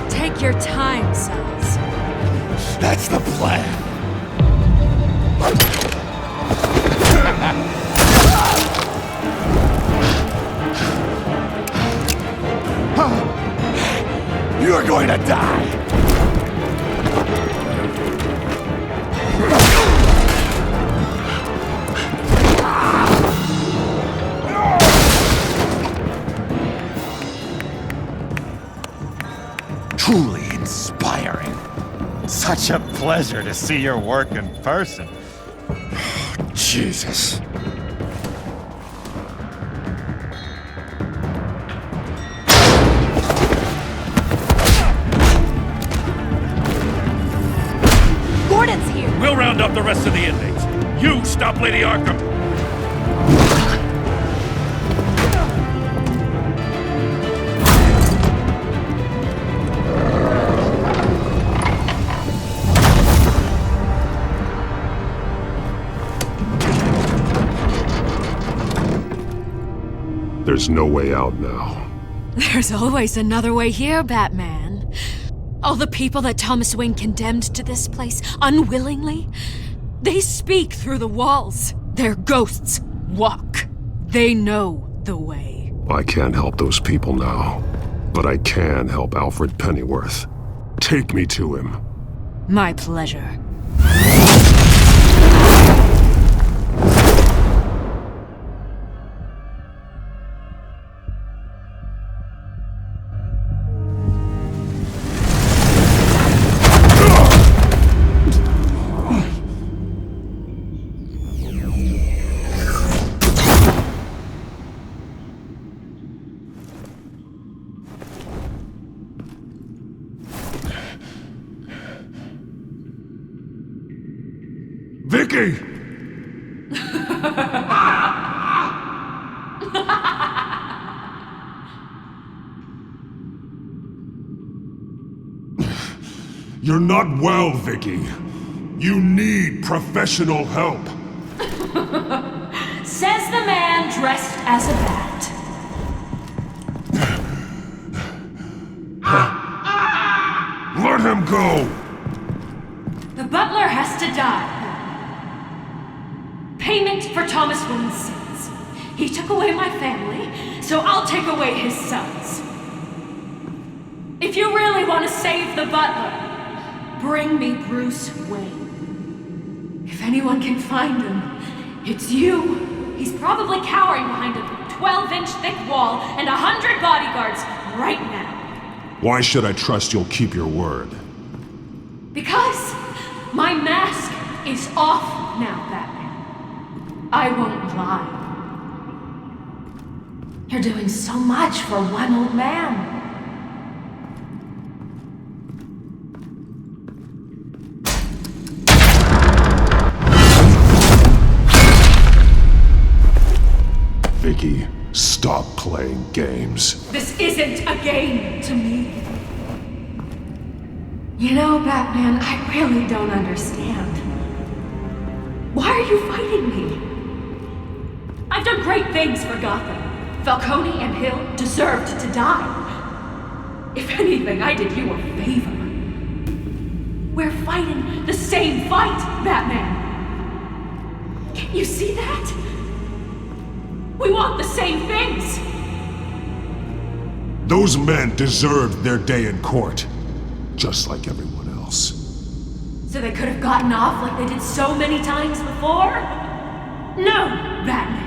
Take your time, sons. That's the plan. You're going to die. Truly inspiring. Such a pleasure to see your work in person. Jesus. Gordon's here! We'll round up the rest of the inmates. You stop Lady Arkham! There's no way out now. There's always another way here, Batman. All the people that Thomas Wayne condemned to this place unwillingly, they speak through the walls. Their ghosts walk. They know the way. I can't help those people now, but I can help Alfred Pennyworth. Take me to him. My pleasure. Vicky! You're not well, Vicky. You need professional help. Says the man dressed as a bat. Let him go! The butler has to die. Payment for Thomas Wayne's sins. He took away my family, so I'll take away his sons. If you really want to save the butler, bring me Bruce Wayne. If anyone can find him, it's you. He's probably cowering behind a 12-inch thick wall and 100 bodyguards right now. Why should I trust you'll keep your word? Because my mask is off now, Batman. I won't lie. You're doing so much for one old man. Vicky, stop playing games. This isn't a game to me. You know, Batman, I really don't understand. Why are you fighting me? I've done great things for Gotham. Falcone and Hill deserved to die. If anything, I did you a favor. We're fighting the same fight, Batman. Can't you see that? We want the same things. Those men deserved their day in court, just like everyone else. So they could have gotten off like they did so many times before? No, Batman.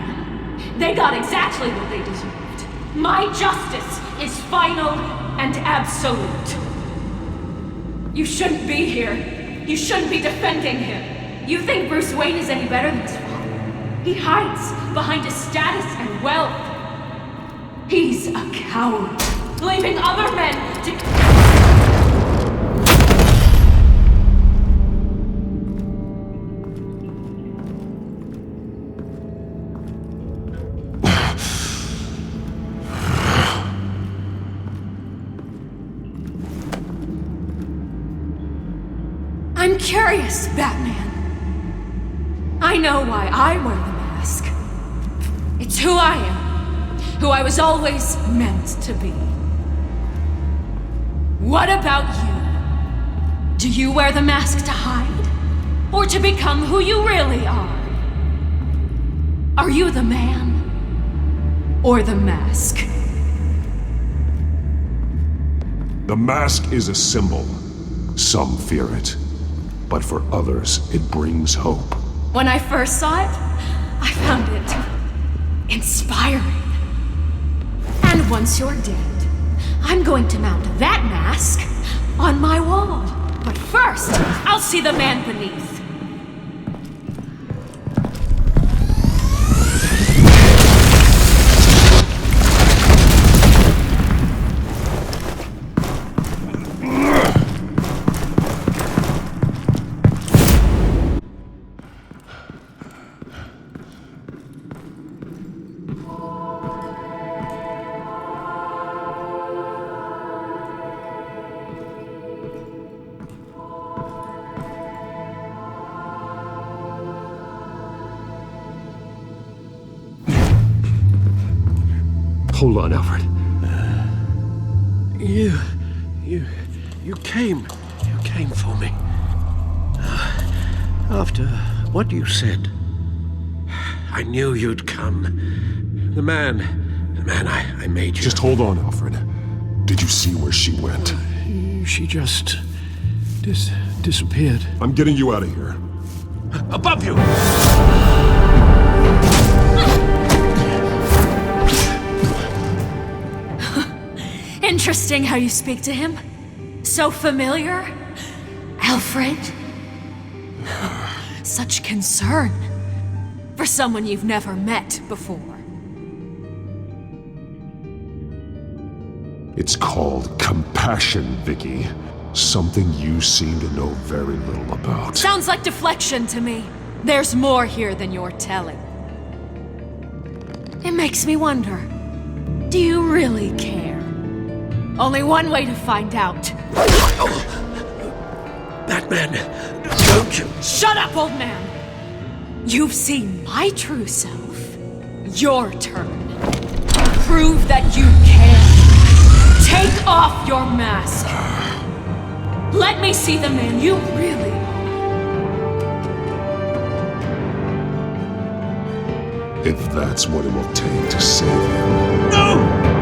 They got exactly what they deserved. My justice is final and absolute. You shouldn't be here. You shouldn't be defending him. You think Bruce Wayne is any better than his father? He hides behind his status and wealth. He's a coward, leaving other men to... I'm curious, Batman. I know why I wear the mask. It's who I am. Who I was always meant to be. What about you? Do you wear the mask to hide? Or to become who you really are? Are you the man? Or the mask? The mask is a symbol. Some fear it. But for others, it brings hope. When I first saw it, I found it inspiring. And once you're dead, I'm going to mount that mask on my wall. But first, I'll see the man beneath. Hold on, Alfred. You came for me. After what you said, I knew you'd come. The man I made you. Just hold on, Alfred. Did you see where she went? She just disappeared. I'm getting you out of here. Above you! Interesting how you speak to him. So familiar. Alfred. Such concern for someone you've never met before. It's called compassion, Vicky. Something you seem to know very little about. Sounds like deflection to me. There's more here than you're telling. It makes me wonder, do you really care? Only one way to find out. Batman, don't you? Shut up, old man! You've seen my true self. Your turn. Prove that you care. Take off your mask. Let me see the man you really are. If that's what it will take to save him. No!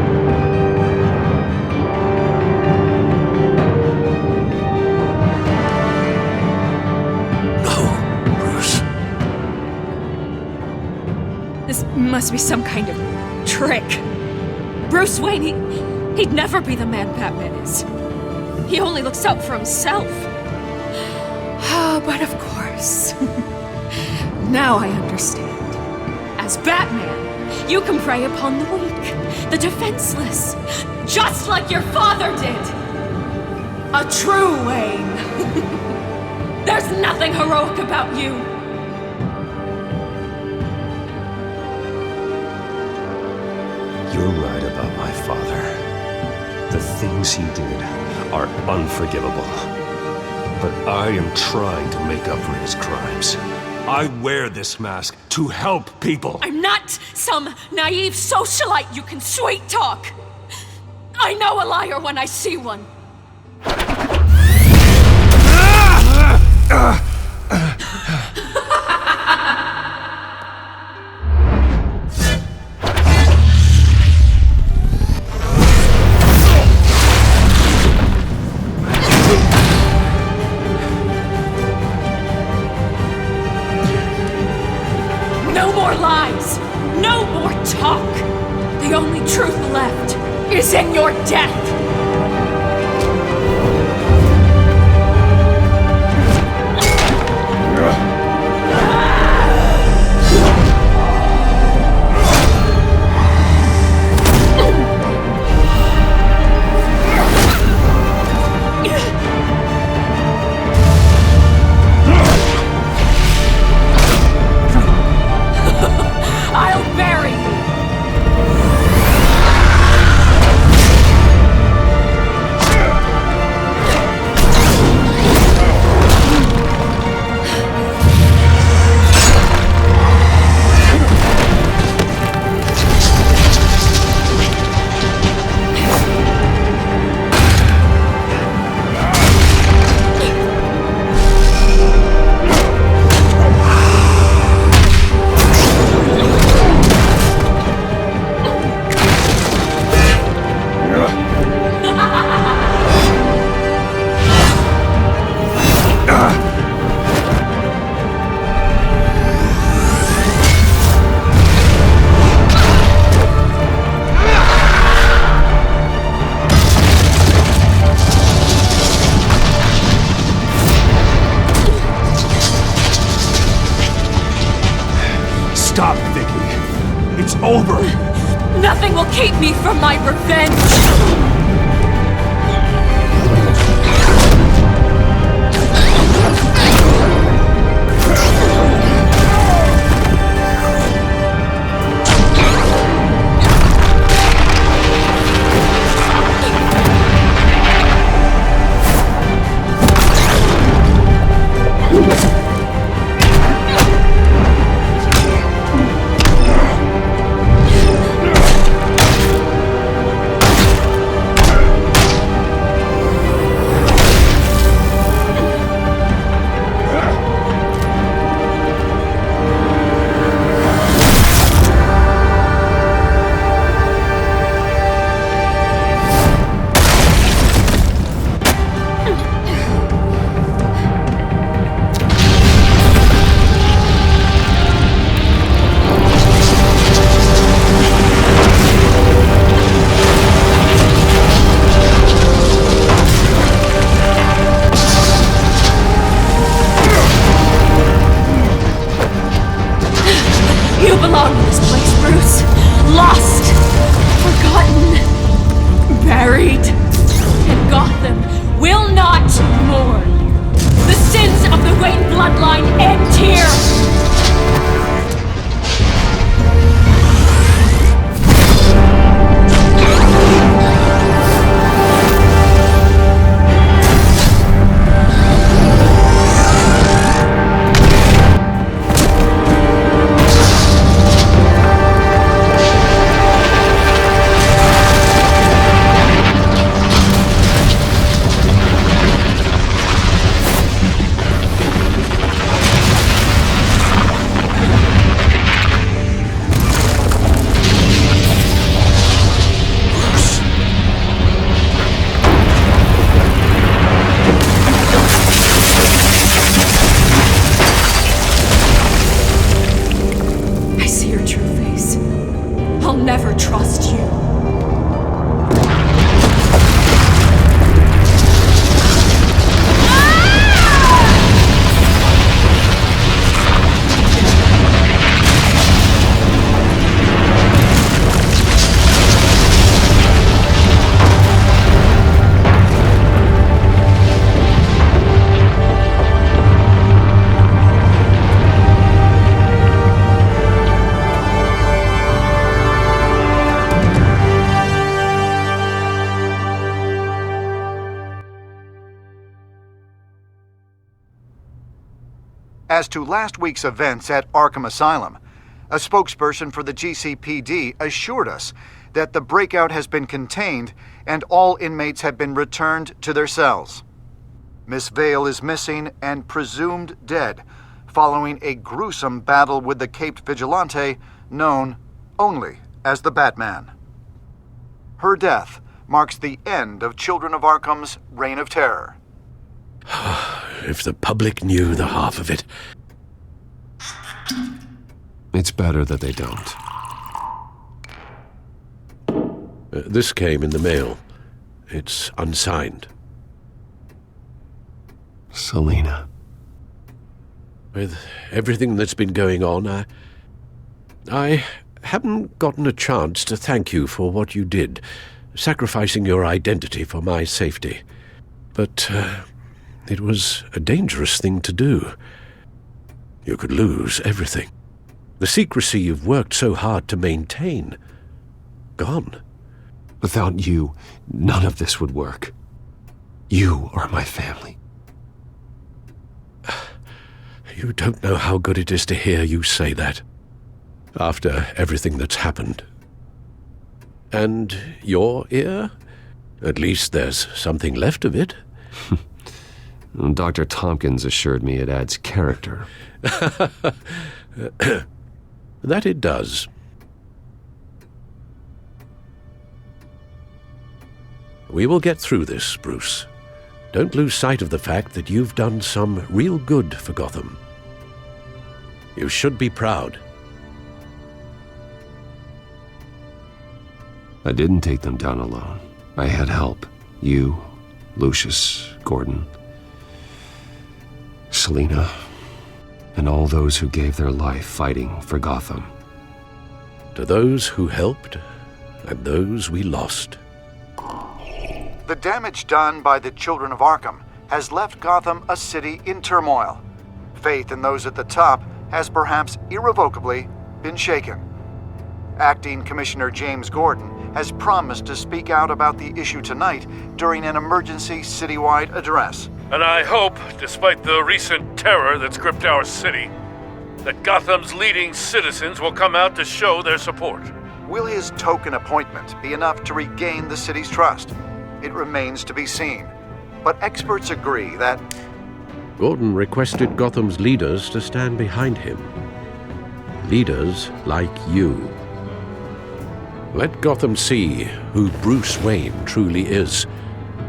This must be some kind of trick. Bruce Wayne, he'd never be the man Batman is. He only looks out for himself. But of course. Now I understand. As Batman, you can prey upon the weak, the defenseless, just like your father did. A true Wayne. There's nothing heroic about you. You're right about my father. The things he did are unforgivable. But I am trying to make up for his crimes. I wear this mask to help people. I'm not some naive socialite you can sweet talk. I know a liar when I see one. No more lies! No more talk! The only truth left is in your death! I'll bury you! Nothing will keep me from my revenge! You belong in this place, Bruce. Lost, forgotten, buried. And Gotham will not mourn. The sins of the Wayne bloodline end here. I'll never trust you. As to last week's events at Arkham Asylum, a spokesperson for the GCPD assured us that the breakout has been contained and all inmates have been returned to their cells. Miss Vale is missing and presumed dead following a gruesome battle with the caped vigilante known only as the Batman. Her death marks the end of Children of Arkham's reign of terror. If the public knew the half of it. It's better that they don't. This came in the mail. It's unsigned. Selina. With everything that's been going on, I haven't gotten a chance to thank you for what you did, sacrificing your identity for my safety. But it was a dangerous thing to do. You could lose everything. The secrecy you've worked so hard to maintain. Gone. Without you, none of this would work. You are my family. You don't know how good it is to hear you say that. After everything that's happened. And your ear? At least there's something left of it. Dr. Tompkins assured me it adds character. That it does. We will get through this, Bruce. Don't lose sight of the fact that you've done some real good for Gotham. You should be proud. I didn't take them down alone. I had help. You, Lucius, Gordon, Selina, and all those who gave their life fighting for Gotham. To those who helped, and those we lost. The damage done by the children of Arkham has left Gotham a city in turmoil. Faith in those at the top has perhaps irrevocably been shaken. Acting Commissioner James Gordon has promised to speak out about the issue tonight during an emergency citywide address. And I hope, despite the recent terror that's gripped our city, that Gotham's leading citizens will come out to show their support. Will his token appointment be enough to regain the city's trust? It remains to be seen. But experts agree that Gordon requested Gotham's leaders to stand behind him. Leaders like you. Let Gotham see who Bruce Wayne truly is,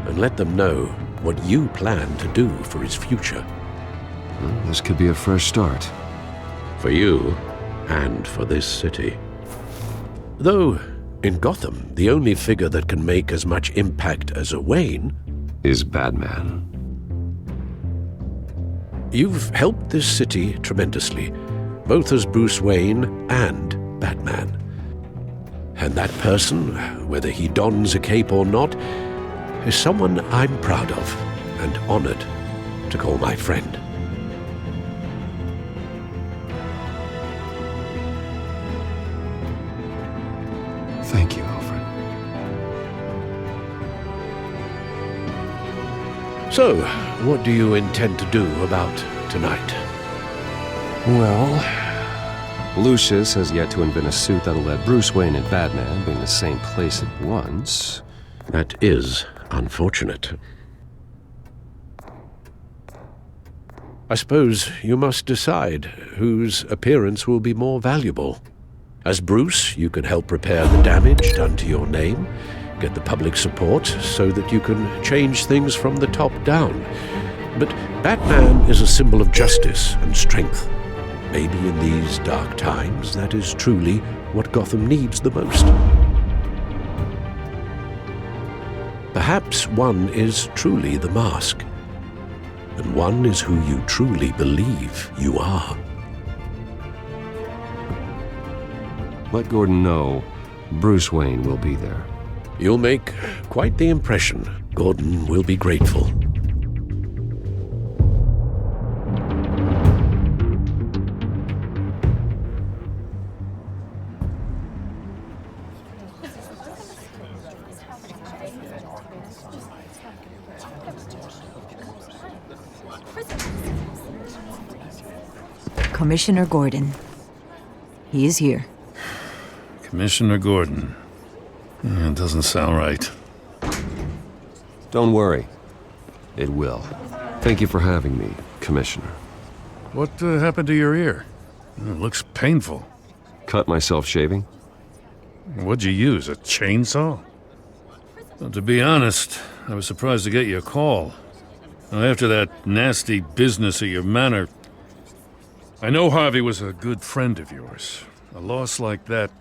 and let them know what you plan to do for his future. Well, this could be a fresh start. For you, and for this city. Though, in Gotham, the only figure that can make as much impact as a Wayne is Batman. You've helped this city tremendously, both as Bruce Wayne and Batman. And that person, whether he dons a cape or not, is someone I'm proud of and honored to call my friend. Thank you, Alfred. So, what do you intend to do about tonight? Well, Lucius has yet to invent a suit that'll let Bruce Wayne and Batman be in the same place at once. That is unfortunate. I suppose you must decide whose appearance will be more valuable. As Bruce, you can help repair the damage done to your name, get the public support so that you can change things from the top down. But Batman is a symbol of justice and strength. Maybe in these dark times, that is truly what Gotham needs the most. Perhaps one is truly the mask, and one is who you truly believe you are. Let Gordon know Bruce Wayne will be there. You'll make quite the impression. Gordon will be grateful. Commissioner Gordon. He is here. Commissioner Gordon. It doesn't sound right. Don't worry. It will. Thank you for having me, Commissioner. What happened to your ear? It looks painful. Cut myself shaving. What'd you use, a chainsaw? Well, to be honest, I was surprised to get your call. After that nasty business at your manor, I know Harvey was a good friend of yours. A loss like that,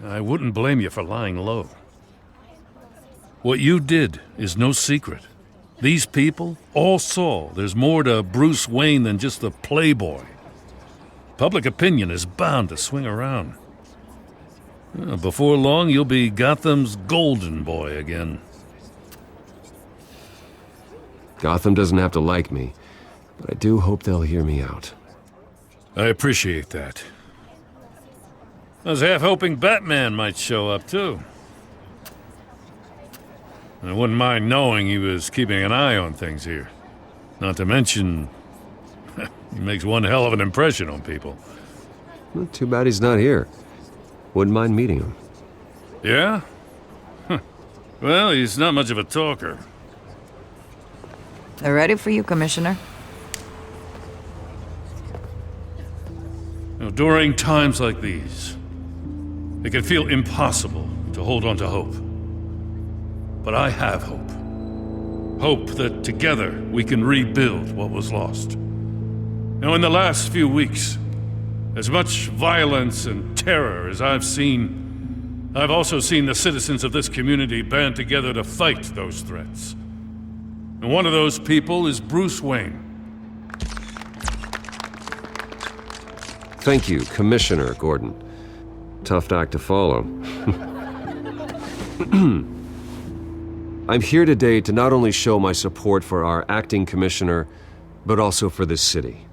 I wouldn't blame you for lying low. What you did is no secret. These people all saw there's more to Bruce Wayne than just the playboy. Public opinion is bound to swing around. Before long, you'll be Gotham's golden boy again. Gotham doesn't have to like me, but I do hope they'll hear me out. I appreciate that. I was half hoping Batman might show up, too. I wouldn't mind knowing he was keeping an eye on things here. Not to mention, he makes one hell of an impression on people. Well, too bad he's not here. Wouldn't mind meeting him. Yeah? Huh. Well, he's not much of a talker. They're ready for you, Commissioner. During times like these, it can feel impossible to hold on to hope. But I have hope. Hope that together we can rebuild what was lost. Now, in the last few weeks, as much violence and terror as I've seen, I've also seen the citizens of this community band together to fight those threats. And one of those people is Bruce Wayne. Thank you, Commissioner Gordon. Tough act to follow. I'm here today to not only show my support for our acting commissioner, but also for this city.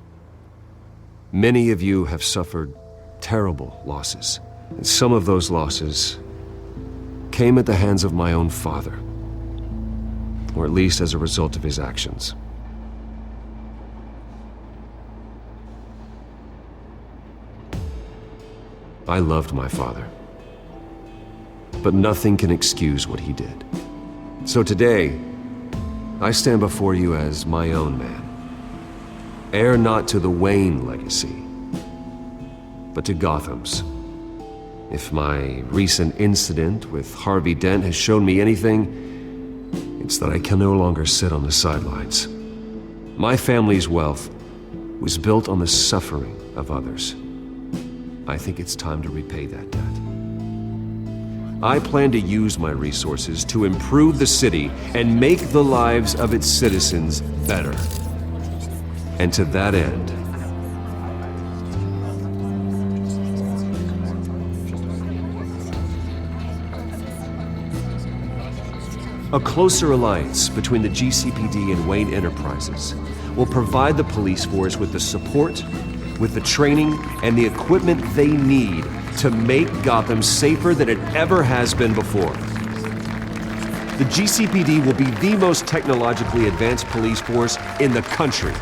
Many of you have suffered terrible losses, and some of those losses came at the hands of my own father, or at least as a result of his actions. I loved my father, but nothing can excuse what he did. So today, I stand before you as my own man, heir not to the Wayne legacy, but to Gotham's. If my recent incident with Harvey Dent has shown me anything, it's that I can no longer sit on the sidelines. My family's wealth was built on the suffering of others. I think it's time to repay that debt. I plan to use my resources to improve the city and make the lives of its citizens better. And to that end, a closer alliance between the GCPD and Wayne Enterprises will provide the police force with the support, with the training, and the equipment they need to make Gotham safer than it ever has been before. The GCPD will be the most technologically advanced police force in the country,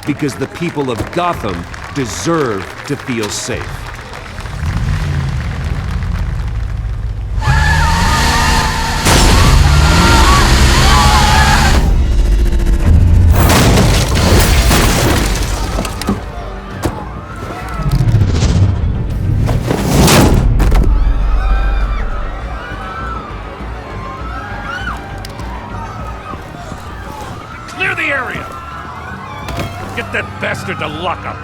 because the people of Gotham deserve to feel safe. Clear the area! Get that bastard to lock up!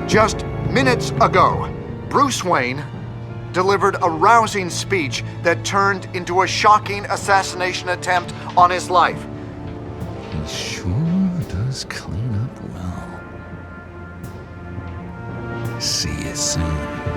Just minutes ago, Bruce Wayne delivered a rousing speech that turned into a shocking assassination attempt on his life. He sure does clean up well. See you soon.